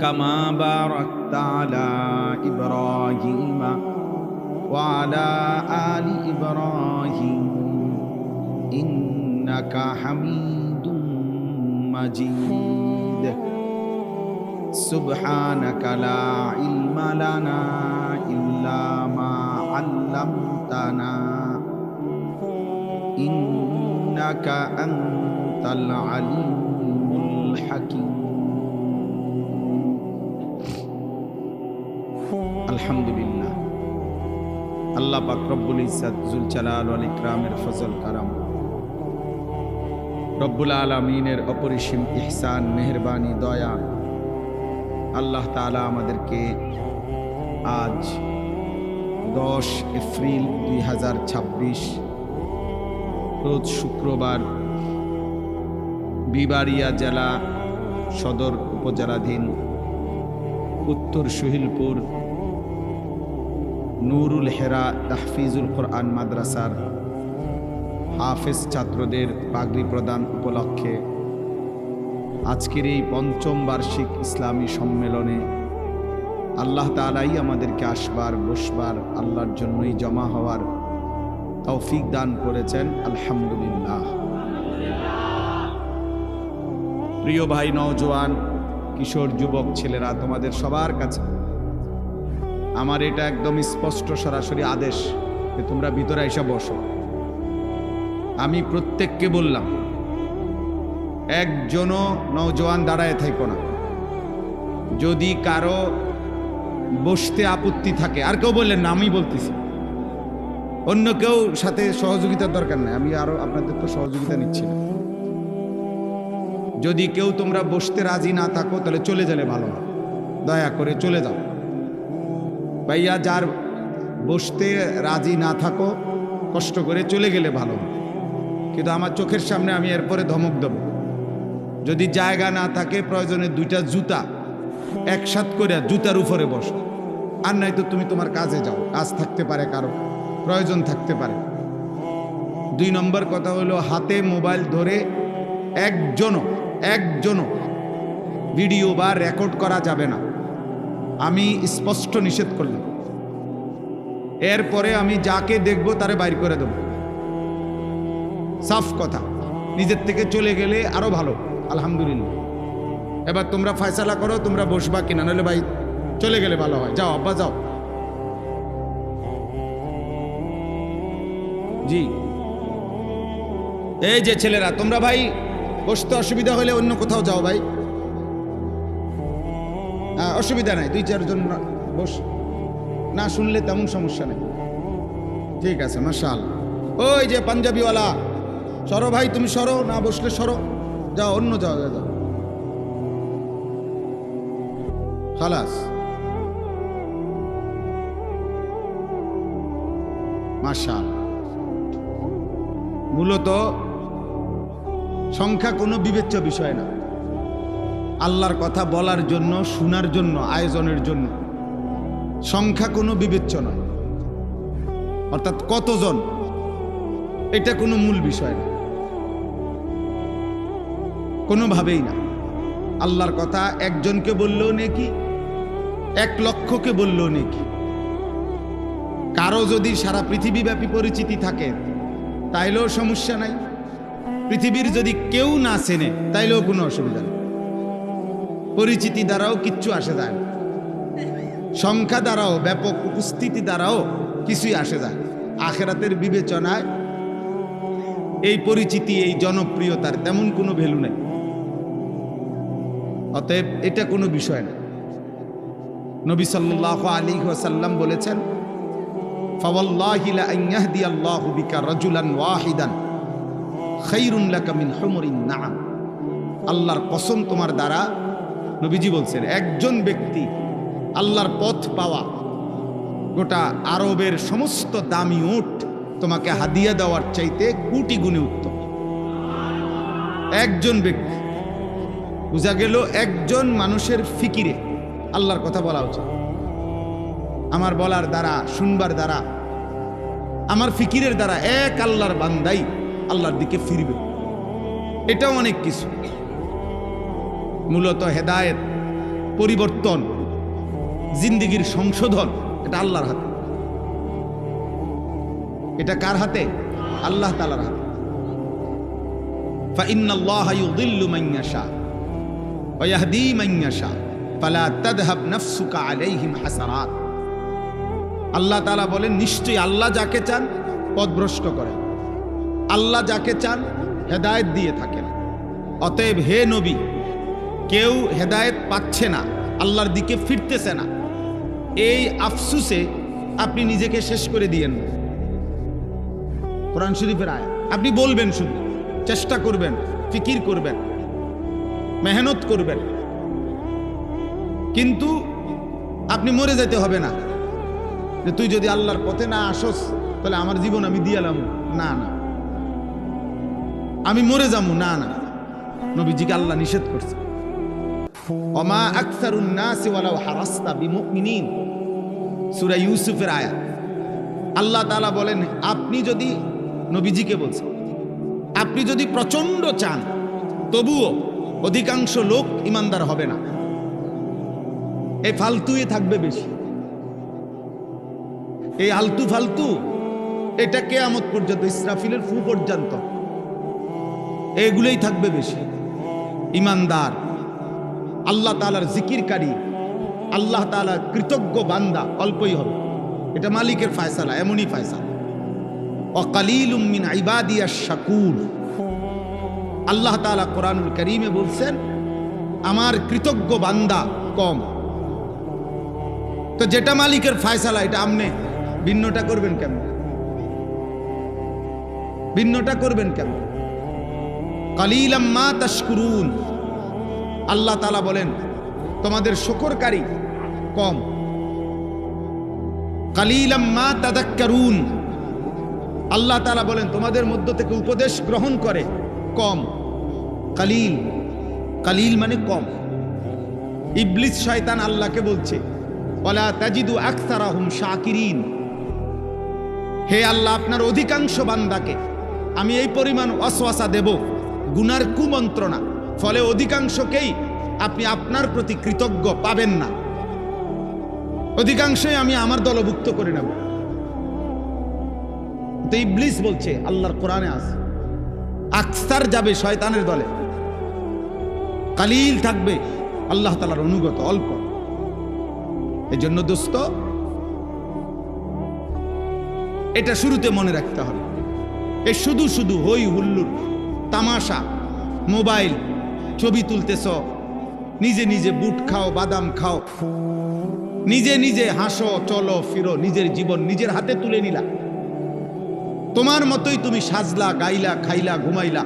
كما باركت على إبراهيم وعلى آل إبراهيم إنك حميد مجيد. سبحانك لا علم لنا إلا ما علمتنا إنك أنت العليم الحكيم. الحمد لله. আল্লাহ পাক রব্বুল ইজ্জত জুল জালাল ওয়াল ইকরামের ফজল কারাম, রব্বুল আলামিনের অপরিসীম ইহসান, মেহেরবানি, দয়া, আল্লাহ তাআলা আমাদেরকে আজ 10 এপ্রিল 2026 রোজ শুক্রবার বিবাড়িয়া জেলা সদর উপজেলাধীন উত্তর সহিলপুর নুরুল হেরা তাহফিজুল কোরআন মাদ্রাসার হাফেজ ছাত্রদের পাগড়ি প্রদান উপলক্ষে আজকের এই ৫ম বার্ষিক ইসলামী সম্মেলনে আল্লাহ তাআলাই আমাদেরকে আসবার, বসবার, আল্লাহর জন্যই জমা হওয়ার তৌফিক দান করেছেন। আলহামদুলিল্লাহ। প্রিয় ভাই, নওজোয়ান, কিশোর, যুবক ছেলেরা, তোমাদের সবার কাছে আমার এটা একদম স্পষ্ট সরাসরি আদেশ যে তোমরা ভিতরে এসে বসো। আমি প্রত্যেককে বললাম, একজনও নওজোয়ান দাঁড়ায় থাকো না। যদি কারো বসতে আপত্তি থাকে, আর কেউ বললেন না, আমি বলতেছি, অন্য কেউ সাথে সহযোগিতার দরকার নাই, আমি আরো আপনাদের তো সহযোগিতা নিচ্ছি না। যদি কেউ তোমরা বসতে রাজি না থাকো তাহলে চলে গেলে ভালো হয়, দয়া করে চলে যাও। ভাইয়া, যার বসতে রাজি না থাকো কষ্ট করে চলে গেলে ভালো হয়, কিন্তু আমার চোখের সামনে আমি এরপরে ধমক দেব। যদি জায়গা না থাকে, প্রয়োজনে 2টা জুতা একসাথ করে জুতার উপরে বসো, আর নাই তো তুমি তোমার কাজে যাও। কাজ থাকতে পারে, কারো প্রয়োজন থাকতে পারে। 2 নম্বর কথা হলো, হাতে মোবাইল ধরে একজনও ভিডিও বা রেকর্ড করা যাবে না, আমি স্পষ্ট নিষেধ করলাম। এরপরে আমি যাকে দেখব তারে বাইর করে দেব, সাফ কথা। নিজের থেকে চলে গেলে আরো ভালো, আলহামদুলিল্লাহ। এবার তোমরা ফয়সালা করো, তোমরা বসবা কিনা, নাহলে ভাই চলে গেলে ভালো হয়। যাও আব্বা, যাও। জি, এই যে ছেলেরা, তোমরা ভাই বসতে অসুবিধা হলে অন্য কোথাও যাও ভাই, অসুবিধা নাই। 2-4 জন বস, না শুনলে তেমন সমস্যা নেই। ঠিক আছে, মাশাআল্লাহ। ওই যে পাঞ্জাবিওয়ালা, সরো ভাই, তুমি সরো, না বসলে সরো, যাও অন্য যাও, যাও খালাস। মাশাআল্লাহ। মূলত সংখ্যা কোনো বিবেচ্য বিষয় না। আল্লাহর কথা বলার জন্য, শোনার জন্য, আয়োজনের জন্য সংখ্যা কোনো বিবেচ্য নয়। অর্থাৎ কতজন, এটা কোনো মূল বিষয় না, কোনোভাবেই না। আল্লাহর কথা একজনকে বললেও নেকি, 1 লক্ষকে বললেও নেকি। কারো যদি সারা পৃথিবীব্যাপী পরিচিতি থাকে তাইলেও সমস্যা নাই। পৃথিবীর যদি কেউ না চেনে তাইলেও কোনো অসুবিধা নেই। পরিচিতি দ্বারাও কিচ্ছু আসে যায় না, সংখ্যা দ্বারাও, ব্যাপক উপস্থিতি দ্বারাও কিছুই আসে যায়। আখিরাতের বিবেচনায় এই পরিচিতি, এই জনপ্রিয়তার তেমন কোনো ভ্যালু নেই। অতএব এটা কোনো বিষয় না। নবী সাল্লাল্লাহু আলাইহি ওয়াসাল্লাম বলেছেন, ফাওয়াল্লাহি লা আন ইয়াহদিয়াল্লাহু বিকা রাজুলান ওয়াহিদান খায়রুন লাকা মিন হুমুরিন নাআম। আল্লাহর কসম, তোমার দ্বারা, নবীজি বলছেন, একজন ব্যক্তি আল্লাহর পথ পাওয়া গোটা আরবের সমস্ত দামি উট তোমাকে হাদিয়া দেওয়ার চাইতে কোটি গুণে উত্তম। একজন ব্যক্তি, বোঝা গেল একজন মানুষের ফিকিরে আল্লাহর কথা বলা উচিত। আমার বলার দ্বারা, শুনবার দ্বারা, আমার ফিকিরের দ্বারা এক আল্লাহর বান্দাই আল্লাহর দিকে ফিরবে। এটাও অনেক কিছু। মূলত হেদায়েত, পরিবর্তন, জিন্দেগির সংশোধন এটা আল্লাহর হাতে। এটা কার হাতে? আল্লাহ তাআলার হাতে। ফাইন্নাল্লাহা ইউযিল্লু মান ইয়াশা ওয়া ইয়াহদি মান ইয়াশা ফালা তাযহাব নাফসুকা আলাইহিম হাসারাত। আল্লাহ তাআলা বলেন, নিশ্চয়ই আল্লাহ যাকে চান পথভ্রষ্ট করেন, আল্লাহ যাকে চান হেদায়েত দিয়ে থাকেন। অতএব হে নবী, কেউ হেদায়েত পাচ্ছে না, আল্লাহর দিকে ফিরতেছে না, এই আফসুসে আপনি নিজেকে শেষ করে দিয়েন। কোরআন শরীফের আয়াত। আপনি বলবেন, শুধু চেষ্টা করবেন, ফিকির করবেন, মেহনত করবেন, কিন্তু আপনি মরে যেতে হবে না যে তুই যদি আল্লাহর পথে না আসস তাহলে আমার জীবন আমি দিয়ালাম। না না, আমি মরে যাবো। না না, নবীজিকে আল্লাহ নিষেধ করছে। ওমা আকসারুন নাসি ওয়ালাউ হারাসতা বিমুমিনিন, সূরা ইউসুফের আয়াত। আল্লাহ তাআলা বলেন, আপনি যদি, নবীজিকে বলছেন, আপনি যদি প্রচন্ড চান তবুও অধিকাংশ লোক ইমানদার হবে না। এই ফালতুই থাকবে বেশি, এই আলতু ফালতু, এটা কিয়ামত পর্যন্ত, ইসরাফিলের ফু পর্যন্ত এগুলোই থাকবে বেশি। ইমানদার, আল্লাহ তাআলার জিকিরকারী, আল্লাহ তাআলার কৃতজ্ঞ বান্দা অল্পই হবে। এটা মালিকের ফয়সালা, এমনই ফয়সালা। ওয়া কালিলুম মিন ইবাদিয়াশ শাকুর। আল্লাহ তাআলা কোরআনুল কারীমে বলছেন, আমার কৃতজ্ঞ বান্দা কম। তো যেটা মালিকের ফয়সালা, এটা আপনি ভিন্নটা করবেন কেমন? ভিন্নটা করবেন কেমন? কালিলাম মা তাশকুরুন। আল্লাহ তাআলা বলেন, তোমাদের শুকরকারী কম। কালিলাম মা তাযাক্কারুন। আল্লাহ তাআলা বলেন, তোমাদের মধ্য থেকে উপদেশ গ্রহণ করে কম। কালিল, কালিল মানে কম। ইবলিস শয়তান আল্লাহকে বলছে, ওয়ালা তাজিদু আকসারাহুম শাকিরিন। হে আল্লাহ, আপনার অধিকাংশ বান্দাকে আমি এই পরিমাণ ওয়াসওয়াসা দেব, গুনার কুমন্ত্রণা, ফলে অধিকাংশকেই আপনি আপনার প্রতি কৃতজ্ঞ পাবেন না। অধিকাংশই আমি আমার দলভুক্ত করে নেব। তো ইবলিস বলছে, আল্লাহর কোরআনে আছে, আকসার যাবে শয়তানের দলে, কালিল থাকবে আল্লাহ তাআলার অনুগত, অল্প। এই জন্য দোস্ত, এটা শুরুতে মনে রাখতে হবে। এ শুধু শুধু হই হুল্লুর, তামাশা, মোবাইল, ছবি তুলতেছ, নিজে নিজে বুট খাও, বাদাম খাও, নিজে নিজে হাসো, চলো ফিরো, নিজের জীবন নিজের হাতে তুলে নিলা, তোমার মতোই তুমি সাজলা, গাইলা, খাইলা, ঘুমাইলা।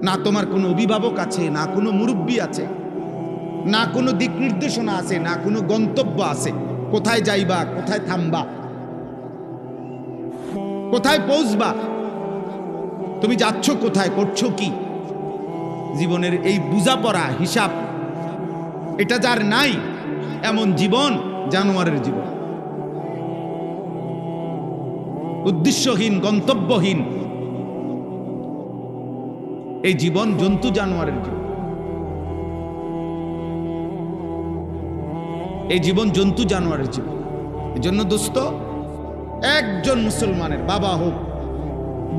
না তোমার কোনো অভিভাবক আছে, না কোনো মুরব্বী আছে, না কোনো দিক নির্দেশনা আছে, না কোনো গন্তব্য আছে, কোথায় যাইবা, কোথায় থামবা। কোথায় পৌঁছবা, তুমি যাচ্ছ কোথায়, করছো কি। জীবনের এই বুঝাপড়া হিসাব এটা যার নাই, এমন জীবন জানোয়ারের জীবন, উদ্দেশ্যহীন, গন্তব্যহীন। এই জীবন জন্তু জানোয়ারের জীবন, এই জীবন জন্তু জানোয়ারের জীবন। এই জন্য দোস্ত, একজন মুসলমানের বাবা হোক,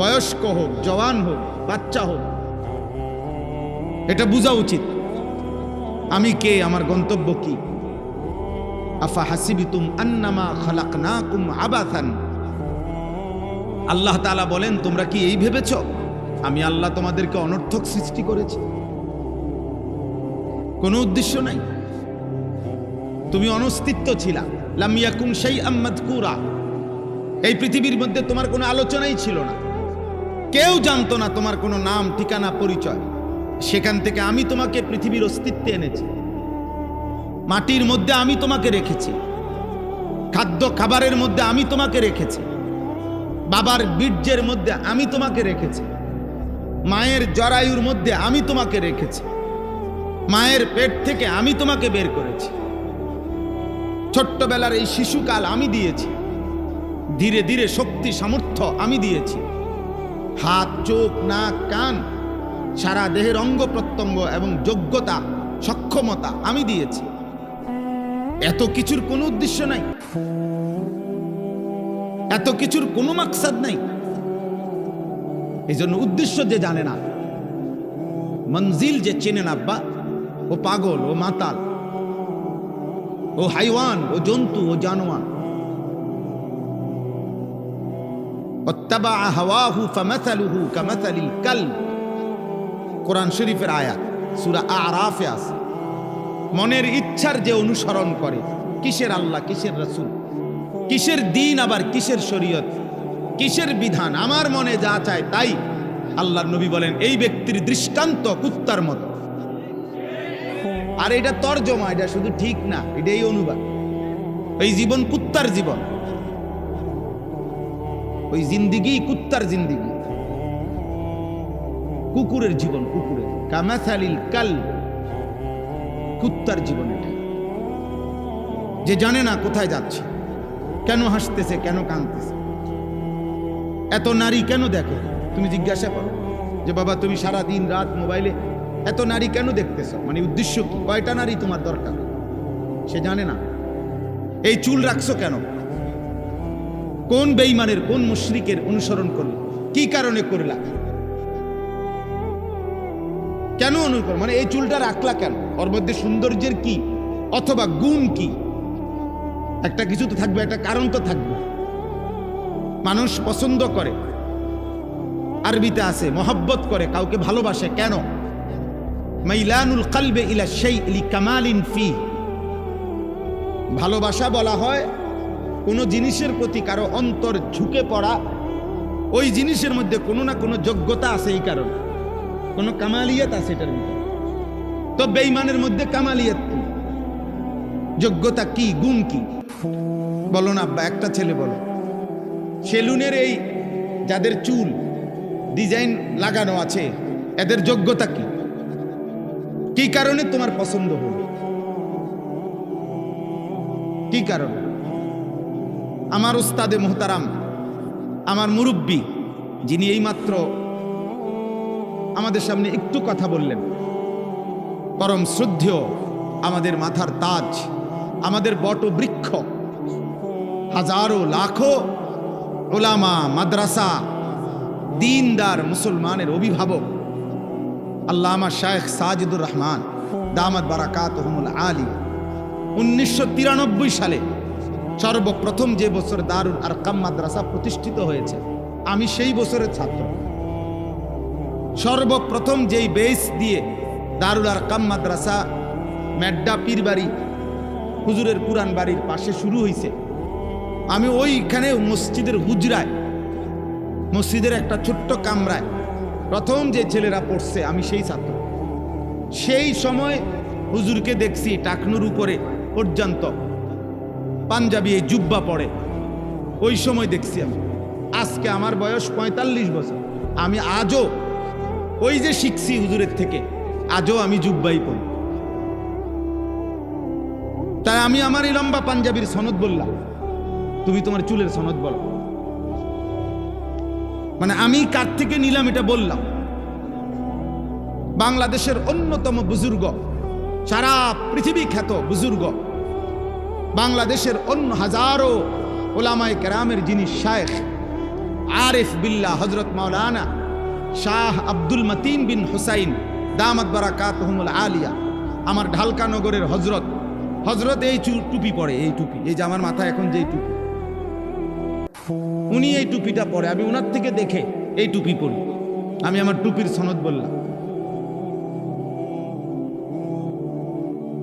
বয়স্ক হোক, জওয়ান হোক, বাচ্চা হোক, এটা বোঝা উচিত আমি কে, আমার গন্তব্য কি। আফা হাসিবিতুম আন্নামা খালাকনাকুম আবাথান, আল্লাহ তাআলা বলেন তোমরা কি এই ভেবেছ আমি আল্লাহ তোমাদেরকে অনর্থক সৃষ্টি করেছি, কোনো উদ্দেশ্য নাই, তুমি অনস্তিত্ব ছিলা। লাম ইয়াকুন শাইআম মাযকুরা, এই পৃথিবীর মধ্যে তোমার কোনো আলোচনাই ছিল না, কেউ জানতো না তোমার কোনো নাম, ঠিকানা, পরিচয়। সেখান থেকে আমি তোমাকে পৃথিবীর অস্তিত্বে এনেছি, মাটির মধ্যে আমি তোমাকে রেখেছি, খাদ্য খাবারের মধ্যে আমি তোমাকে রেখেছি, বাবার বীর্যের মধ্যে আমি তোমাকে রেখেছি, মায়ের জরায়ুর মধ্যে আমি তোমাকে রেখেছি, মায়ের পেট থেকে আমি তোমাকে বের করেছি, ছোট্টবেলার এই শিশুকাল আমি দিয়েছি, ধীরে ধীরে শক্তি সামর্থ্য আমি দিয়েছি, হাত, চোখ, নাক, কান, সারা দেহের অঙ্গ প্রত্যঙ্গ এবং যোগ্যতা, সক্ষমতা আমি দিয়েছি। এত কিছুর কোনো উদ্দেশ্য নাই, এত কিছুর কোনো মাকসাদ নাই। এই জন্য উদ্দেশ্য যে জানে না, মঞ্জিল যে চেনে না, আব্বা ও পাগল, ও মাতাল, ও হাইওয়ান, ও জন্তু, ও জানোয়ার। ওয়াত্তাবা হাওয়াহু ফামাসালুহু কামাসালিল কালব, কোরআন শরীফের আয়াত, সূরা আরাফে আছে। মনের ইচ্ছার যে অনুসরণ করে, কিসের আল্লাহ, কিসের রাসূল, কিসের দিন, আবার কিসের শরীয়ত, কিসের বিধান, আমার মনে যা চায় তাই। আল্লাহর নবী বলেন এই ব্যক্তির দৃষ্টান্ত কুত্তার মতো। আর এটা তরজমা, এটা শুধু ঠিক না, এটাই অনুবাদ। এই জীবন কুত্তার জীবন, ওই জিন্দিগি কুত্তার জিন্দিগি, কুকুরের জীবন, কুকুরের কামাসালিল কালব, কুত্তার জীবন এটা। যে জানে না কোথায় যাচ্ছে, কেন হাসতেছে, কেন কাঁদতেছে, এত নারী কেন দেখে। তুমি জিজ্ঞাসা করো যে বাবা তুমি সারা দিন রাত মোবাইলে এত নারী কেন দেখতেছ, মানে উদ্দেশ্য কি, কয়টা নারী তোমার দরকার, সে জানে না। এই চুল রাখছো কেন, কোন বেঈমানের, কোন মুশরিকের অনুসরণ করলে, কি কারণে করলা, কেন অনুকরণ, মানে এই চুলটা রাখলা কেন, ওর মধ্যে সৌন্দর্যের কি অথবা গুণ কি, একটা কিছু তো থাকবে, একটা কারণ তো থাকবে। মানুষ পছন্দ করে, আরবিতে আছে মহব্বত করে, কাউকে ভালোবাসে কেন, মাইলানুল কলবে ইলা শাইই লিকামালিন ফি, ভালোবাসা বলা হয় কোনো জিনিসের প্রতি কারো অন্তর ঝুঁকে পড়া, ওই জিনিসের মধ্যে কোনো না কোনো যোগ্যতা আছে, এই কারণে কোনো কামালিয়াত আছে এটার ভিতরে। তো বেঈমানের মধ্যে কামালিয়াত কি, যোগ্যতা কি, গুণ কি, বলো না আব্বা। একটা ছেলে বলো, সেলুনের এই যাদের চুল ডিজাইন লাগানো আছে, এদের যোগ্যতা কি, কি কারণে তোমার পছন্দ হলো, কি কারণে। আমার উস্তাদে মোহতারাম, আমার মুরব্বী, যিনি এইমাত্র আমাদের সামনে একটু কথা বললেন, পরম শ্রদ্ধেয়, আমাদের মাথার তাজ, আমাদের বটবৃক্ষ, হাজারো লাখো উলামা, মাদ্রাসা, দিনদার মুসলমানের অভিভাবক আল্লামা শায়েখ সাজিদুর রহমান দামাত বারাকাতুহুমুল আলী 1993 সালে সর্বপ্রথম যে বছর দারুল আরকাম মাদ্রাসা প্রতিষ্ঠিত হয়েছে, আমি সেই বছরের ছাত্র। সর্বপ্রথম যেই বেস দিয়ে দারুল আরকাম মাদ্রাসা মেড্ডা পীরবাড়ি হুজুরের পুরান বাড়ির পাশে শুরু হয়েছে, আমি ওইখানে মসজিদের হুজরায়, মসজিদের একটা ছোট্ট কামরায় প্রথম যে ছেলেরা পড়ছে, আমি সেই ছাত্র। সেই সময় হুজুরকে দেখছি টাকনুর উপরে পর্যন্ত পাঞ্জাবি এই জুব্বা পরে, ওই সময় দেখছি আমি। আজকে আমার বয়স ৪৫ বছর, আমি আজও ওই যে শিখছি হুজুরের থেকে, আজও আমি জুব্বাই পড়ি। তাই আমি আমার এই লম্বা পাঞ্জাবির সনদ বললাম, তুমি তোমার চুলের সনদ বলো। মানে আমি কার থেকে নিলাম এটা বললাম। বাংলাদেশের অন্যতম বুজুর্গ, সারা পৃথিবী খ্যাত বুজুর্গ, বাংলাদেশের অন্য হাজারো ওলামায়ে কেরামের যিনি শায়েখ, আরিফ বিল্লাহ হযরত মাওলানা শাহ আব্দুল মতিন বিন হুসাইন দামাত বারাকাতুহুমুল আলিয়া, আমার ঢালকা নগরের হযরত এই টুপি পরে, এই টুপি, এই যে আমার মাথায় এখন যে টুপি, উনি এই টুপিটা পরে। আমি ওনার থেকে দেখে এই টুপি পরি। আমি আমার টুপির সনদ বললাম।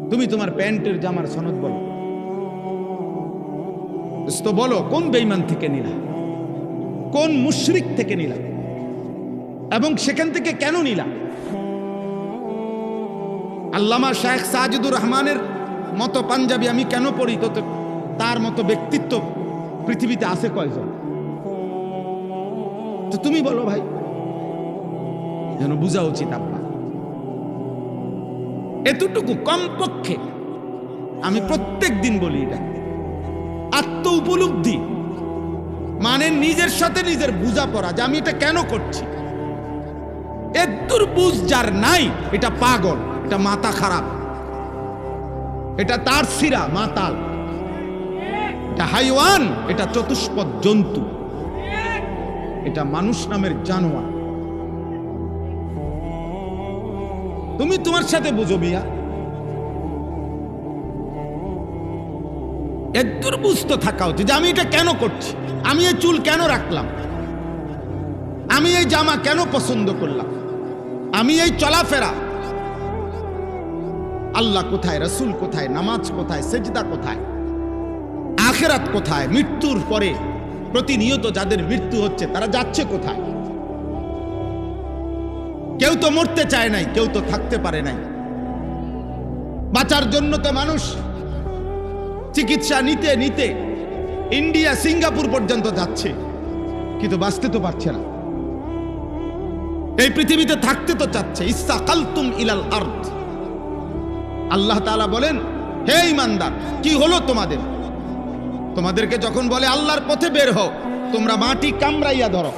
তুমি তোমার প্যান্টের জামার সনদ বলো। তো বলো কোন বেঈমান থেকে নিলা, কোন মুশরিক থেকে নিলা, এবং সেখান থেকে কেন নিলা? আল্লামা শায়েখ সাজিদুর রহমানের মতো পাঞ্জাবি আমি কেন পড়ি? তো তার মতো ব্যক্তিত্ব পৃথিবীতে আছে কয়জন? তো তুমি বলো ভাই, যেন বোঝা উচিত আপনার। এতটুকু কমপক্ষে আমি প্রত্যেক দিন বলি, এটা আত্ম উপলব্ধি, মানে নিজের সাথে নিজের বোঝাপড়া যে আমি এটা কেন করছি। এতদূর বুঝ যার নাই, এটা পাগল, এটা মাথা খারাপ, এটা তার সিরা মাতাল, এটা হাইওয়ান, এটা চতুষ্পদ জন্তু, এটা মানুষ নামের জানোয়ার। তুমি তোমার সাথে বুঝো মিয়া। এতদূর বুঝতে থাকা উচিত যে আমি এটা কেন করছি, আমি এই চুল কেন রাখলাম, আমি এই জামা কেন পছন্দ করলাম, আমি এই চলাফেরা। আল্লাহ কোথায়, রসুল কোথায়, নামাজ কোথায়, সেজদা কোথায়, আখিরাত কোথায়, মৃত্যুর পরে প্রতিনিয়ত যাদের মৃত্যু হচ্ছে তারা যাচ্ছে কোথায়? কেউ তো মরতে চায় নাই, কেউ তো থাকতে পারে নাই। বাঁচার জন্য তো মানুষ চিকিৎসা নিতে নিতে ইন্ডিয়া, সিঙ্গাপুর পর্যন্ত যাচ্ছে, কিন্তু বাঁচতে তো পারছে না। এই পৃথিবীতে থাকতে তো চাচ্ছে। ইস্তাকালতুম ইলাল আরদ, আল্লাহ তাআলা বলেন, হে ঈমানদার, কি হলো তোমাদের? তোমাদেরকে যখন বলে আল্লাহর পথে বের হও, তোমরা মাটি কামড়াইয়া ধরো,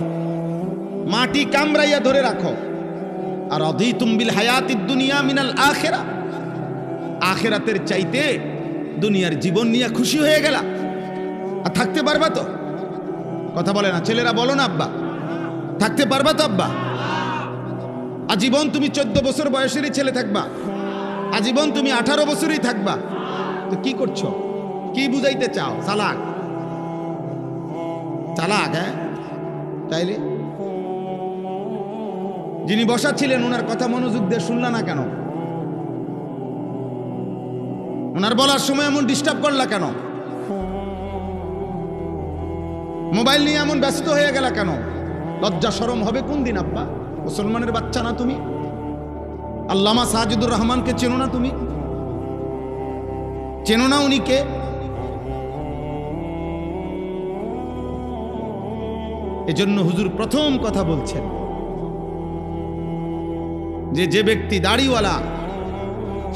মাটি কামড়াইয়া ধরে রাখো। আর রাদিতুম বিল হায়াতিদ দুনিয়া মিনাল আখিরা, আখিরাতের চাইতে দুনিয়ার জীবন নিয়ে খুশি হয়ে গেলা, আর থাকতে পারবা তো? কথা বলে না ছেলেরা, বলো না আব্বা, থাকতে পারবা তো আব্বা? আজীবন তুমি 14 বছর বয়সেরই ছেলে থাকবা, আজীবন তুমি 18 বছরই থাকবা, তো কি করছো? কি বুঝাইতে চাও? চালাক, চালাক, হ্যাঁ? তাইলে যিনি বসা ছিলেন ওনার কথা মনোযোগ দিয়ে শুনলা না কেন? ওনার বলার সময় এমন ডিস্টার্ব করলা কেন? মোবাইল নিয়ে এমন ব্যস্ত হয়ে গেলা কেন? লজ্জা শরম হবে কোন দিন আব্বা? মুসলমানের বাচ্চা না তুমি? আল্লামা সাজিদুর রহমানকে চেনো না তুমি? চেনো না উনি কে? এজন্য হুজুর প্রথম কথা বলছেন যে ব্যক্তি দাড়িওয়ালা,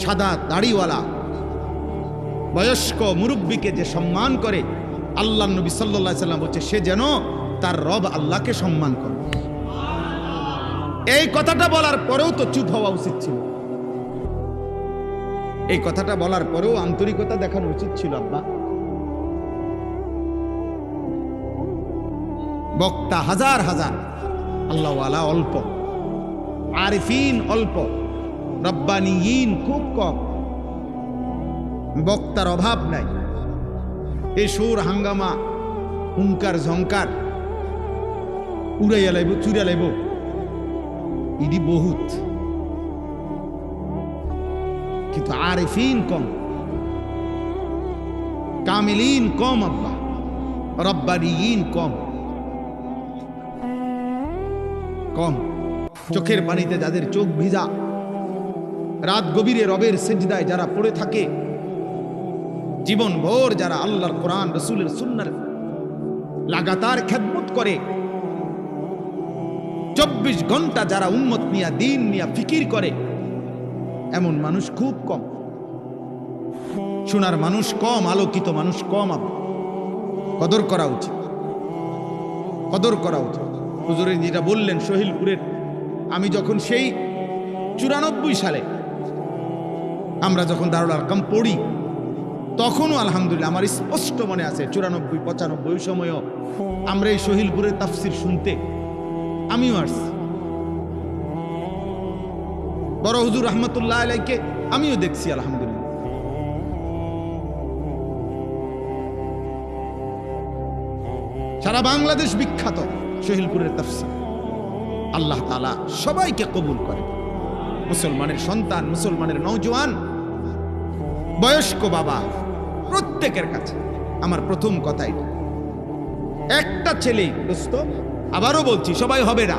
সাদা দাড়িওয়ালা বয়স্ক মুরব্বীকে যে সম্মান করে, আল্লাহ নবী সাল্লাল্লাহু আলাইহি সাল্লাম বলছে সে যেন তার রব আল্লাহকে সম্মান করে। এই কথাটা বলার পরেও তো চুপ হওয়া উচিত ছিল। এই কথাটা বলার পরেও আন্তরিকতা দেখানো উচিত ছিল আব্বা। বক্তা হাজার হাজার, আল্লাহওয়ালা অল্প, আরিফিন অল্প, রব্বানিয়িন খুব কম, বক্তার অভাব নাই। এই সুর হাঙ্গামা, হুঙ্কার ঝঙ্কার উড়াইয়া লাইব, চুরা লাইব, ইডি বহুত, কিন্তু আরিফিন কম, কামিলিন কম আব্বা, রব্বানিয়িন কম কম। চোখের পানিতে যাদের চোখ ভিজা, রাত গভীরে রবের সিজদায় যারা পড়ে থাকে, জীবন ভোর যারা আল্লাহর কোরআন রসুলের সুন্নাহর লাগাতার খেদমত করে, 24 ঘন্টা যারা উম্মত নিয়া দিন নিয়া ফিকির করে, এমন মানুষ খুব কম। শোনার মানুষ কম, আলোকিত মানুষ কম। কদর করা উচিত, কদর করা উচিত। হুজুরে যেটা বললেন সহিলপুরের, আমি যখন সেই 94 সালে আমরা যখন দারুল আরকাম পড়ি, তখনও আলহামদুলিল্লাহ আমার স্পষ্ট মনে আছে 94, 95 সময়ও আমরা এই সহিলপুরের তাফসির শুনতে আমিও আসছি। বড় হুজুর রহমতুল্লাহ আলাইকে আমিও দেখছি আলহামদুলিল্লাহ। সারা বাংলাদেশ বিখ্যাত সহিলপুরের তাফসীর। আল্লাহ তাআলা সবাইকে কবুল করে। মুসলমানের সন্তান, মুসলমানের নওজোয়ান, বয়স্ক বাবা, প্রত্যেকের কাছে আমার প্রথম কথা এটা, একটা ছেলে দোস্ত, আবারও বলছি সবাই হবে না,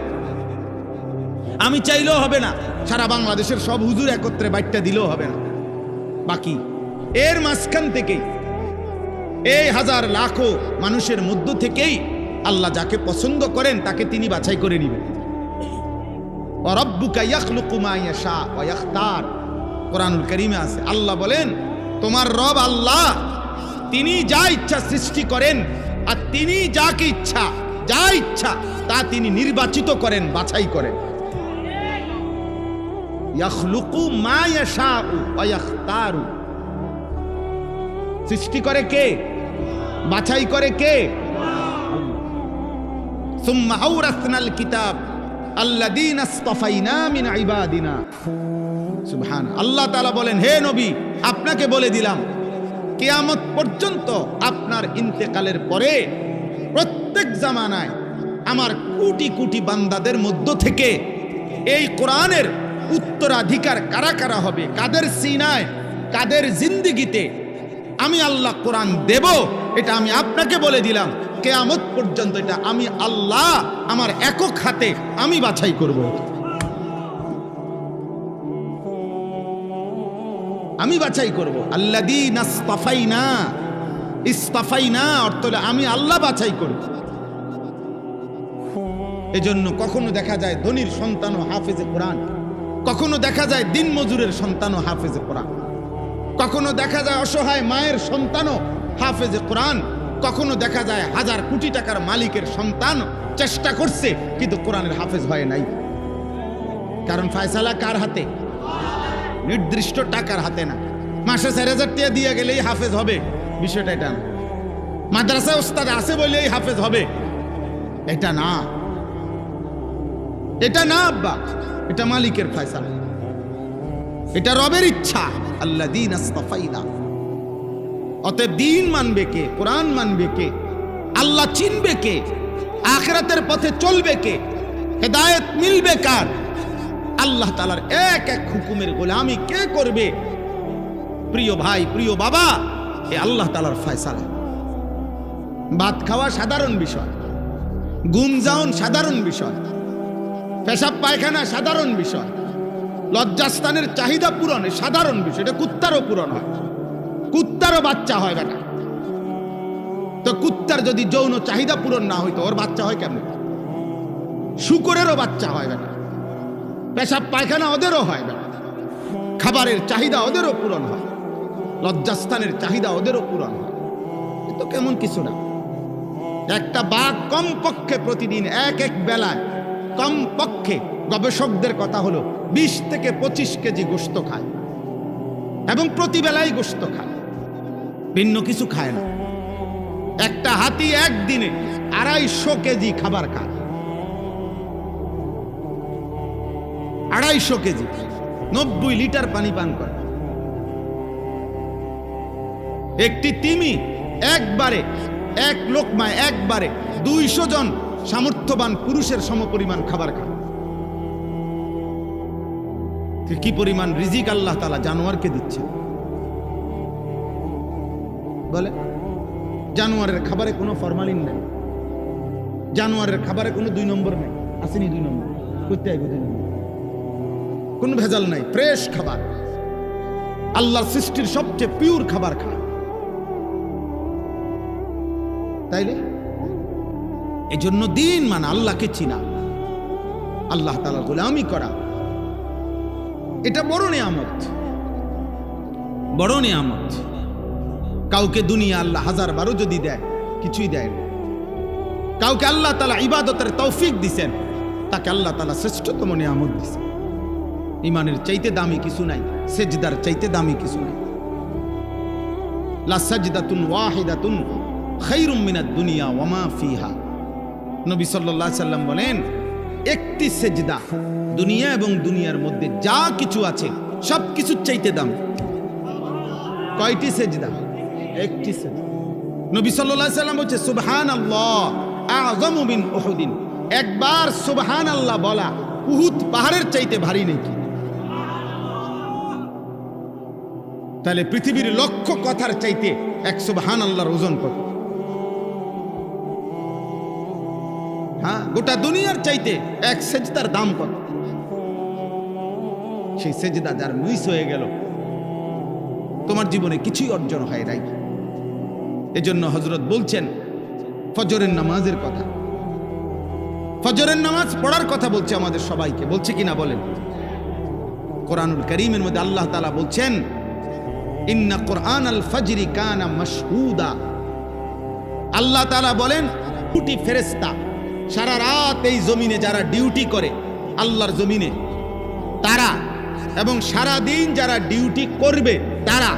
আমি চাইলেও হবে না, সারা বাংলাদেশের সব হুজুর একত্রে বাইটটা দিলেও হবে না। বাকি এর মাঝখান থেকেই, এই হাজার লাখো মানুষের মধ্য থেকেই আল্লাহ যাকে পছন্দ করেন তাকে তিনি বাছাই করে নেবেন। রাব্বুকা ইয়াখলুকু মা ইয়াশা ওয়া ইখতার, কোরআনুল কারীমে আছে। আল্লাহ বলেন তোমার রব আল্লাহ, তিনি যা ইচ্ছা সৃষ্টি করেন, আর তিনি যাকে ইচ্ছা, যা ইচ্ছা তা তিনি নির্বাচিত করেন, বাছাই করেন। ইয়াখলুকু মা ইয়াশা ওয়া ইখতার, সৃষ্টি করে কে? বাছাই করে কে? সুম্মা আওরাসনাল কিতাব আল্লাযীনা ইসতাফাইনা মিন ইবাদিনা। সুবহান আল্লাহ তাআলা বলেন, হে নবী, আপনাকে বলে দিলাম কিয়ামত পর্যন্ত আপনার ইন্তেকালের পরে প্রত্যেক জামানায় আমার কোটি কোটি বান্দাদের মধ্য থেকে এই কোরআনের উত্তরাধিকার কারা কারা হবে, কাদের সিনায়, কাদের জিন্দেগিতে আমি আল্লাহ কোরআন দেব, এটা আমি আপনাকে বলে দিলাম। কিয়ামত পর্যন্ত এটা আমি আল্লাহ আমার একক হাতে আমি বাছাই করব, আমি বাছাই করব। আল্লাযীনা ইসতাফাইনা, ইসতাফাইনা অর্থ হলো আমি আল্লাহ বাছাই করব। এজন্য কখনো দেখা যায় ধনীর সন্তানও হাফেজে কোরআন, কখনো দেখা যায় দিনমজুরের সন্তানও হাফেজে কোরআন, কখনো দেখা যায় অসহায় মায়ের সন্তানও হাফেজে কোরআন, কখনো দেখা যায় হাজার কোটি টাকার মালিকের সন্তান চেষ্টা করছে কিন্তু কোরআনের হাফেজ হয় নাই। কারণ ফয়সালা কার হাতে? নির্দিষ্ট টাকার হাতে না। মাসে 4000 টাকা দিয়ে গেলেই হাফেজ হবে, বিষয়টা এটা না। মাদ্রাসায় ওস্তাদ আছে বলেই হাফেজ হবে, এটা না, এটা না আব্বা, এটা মালিকের ফয়সালা, এটা রবের ইচ্ছা। আল্লাযীনা ইসতাফাইনা, অতএব দিন মানবে কে? কোরআন মানবে কে? আল্লাহ চিনবে কে? আখিরাতের পথে চলবে কে? হেদায়েত মিলবে কার? আল্লাহ তাআলার এক এক হুকুমের গোলামি কে করবে? প্রিয় ভাই, প্রিয় বাবা, এ আল্লাহ তাআলার ফয়সালা। ভাত খাওয়া সাধারণ বিষয়, ঘুম যাওন সাধারণ বিষয়, পেশাব পায়খানা সাধারণ বিষয়, লজ্জাস্থানের চাহিদা পূরণ সাধারণ বিষয়। এটা কুত্তারও পূরণ হয়, কুত্তারও বাচ্চা হয় বেটা। তো কুত্তার যদি যৌন চাহিদা পূরণ না হইতো ওর বাচ্চা হয় কেমন? শুকরেরও বাচ্চা হয় বেটা, পেশাব পায়খানা ওদেরও হয় বেটা, খাবারের চাহিদা ওদেরও পূরণ হয়, লজ্জাস্থানের চাহিদা ওদেরও পূরণ হয়। তো কেমন কিছু না। একটা বাঘ কমপক্ষে প্রতিদিন এক এক বেলায় কমপক্ষে, গবেষকদের কথা হলো 20 থেকে 25 কেজি গোশত খায়, এবং প্রতি বেলায় গোশত খায়, ভিন্ন কিছু খায় না। একটা হাতি একদিনে 250 কেজি খাবার খায়, 250 কেজি, 90 লিটার পানি পান করে। একটি তিমি একবারে, এক লোকমায় একবারে 200 জন সামর্থ্যবান পুরুষের সমপরিমাণ খাবার খায়। কি পরিমাণ রিজিক আল্লাহ তাআলা জানোয়ারকে দিচ্ছে বলে। জানোয়ারের খাবারে কোনো ফরমালিন নেই, জানোয়ারের খাবারে কোনো 2 নম্বর নেই, আসেনি 2 নম্বর, করতে আইব 2 নম্বর, কোনো ভেজাল নাই, ফ্রেশ খাবার, আল্লাহর সৃষ্টির সবচেয়ে পিওর খাবার খায়। তাইলে এজন্য দিন মানে আল্লাহকে চিনা, আল্লাহ তাআলা গোলামি করা, এটা বড় নিয়ামত, বড় নিয়ামত। কাউকে দুনিয়া আল্লাহ 1000 যদি দেয় কিছুই দেয় না। কাউকে আল্লাহ তাআলা ইবাদতের তৌফিক দিছেন, তাকে আল্লাহ তাআলা শ্রেষ্ঠতম নিয়ামত দিছেন। ইমানের চাইতে দামি কিছু নাই, সেজদার চাইতে দামি কিছু নাই। লা সাজদাতুন ওয়াহিদাতুন খায়রুম মিনাদ দুনিয়া ওয়া মা ফিহা। নবী সাল্লাল্লাহু আলাইহি সাল্লাম বলেন, একটি সেজদা দুনিয়া এবং দুনিয়ার মধ্যে যা কিছু আছে সব কিছুর চাইতে দামি। কয়টি সেজদা? একটি সেজদা। নবী সাল্লাল্লাহু আলাইহি সাল্লাম বলছে, সুবহানাল্লাহ আযমু মিন উহুদিন। একবার সুবহানাল্লাহ বলা উহুদ পাহাড়ের চাইতে ভারী নাকি? তাহলে পৃথিবীর লক্ষ কথার চাইতে এক সুবহানাল্লাহর ওজন কত? হ্যাঁ, গোটা দুনিয়ার চাইতে এক সেজদার দাম কত? সেই সেজদা যার মিস হয়ে গেল, তোমার জীবনে কিছুই অর্জন হয় নাই। এজন্য হযরত বলছেন ফজরের নামাজের কথা, ফজরের নামাজ পড়ার কথা বলছে আমাদের সবাইকে, বলছে কিনা বলেন? কোরআনুল কারীমের মধ্যে আল্লাহ তাআলা বলছেন, ইন্না কুরআনাল ফাজরি কানা মাশহুদা। আল্লাহ তাআলা বলেন, কোটি ফেরেশতা সারা রাত এই জমিনে যারা ডিউটি করে আল্লাহর জমিনে, তারা এবং সারা দিন যারা ডিউটি করবে তারা,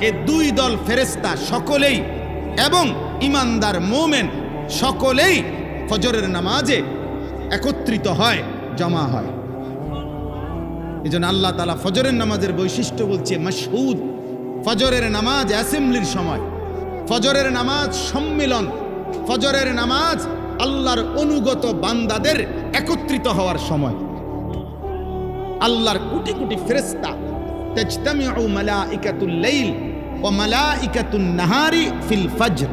এই দুই দল ফেরেশতা সকলেই এবং ইমানদার মুমিন সকলেই ফজরের নামাজে একত্রিত হয়, জমা হয়। এজন্য আল্লাহ তাআলা ফজরের নামাজের বৈশিষ্ট্য বলছে মাশহুদ। ফজরের নামাজ অ্যাসেম্বলির সময়, ফজরের নামাজ সম্মিলন, ফজরের নামাজ আল্লাহর অনুগত বান্দাদের একত্রিত হওয়ার সময়। আল্লাহর কোটি কোটি ফেরেশতা, তাজতামিউ মালাইকাতুল লাইল ওয়া মালাইকাতুন নাহারি ফিল ফজর।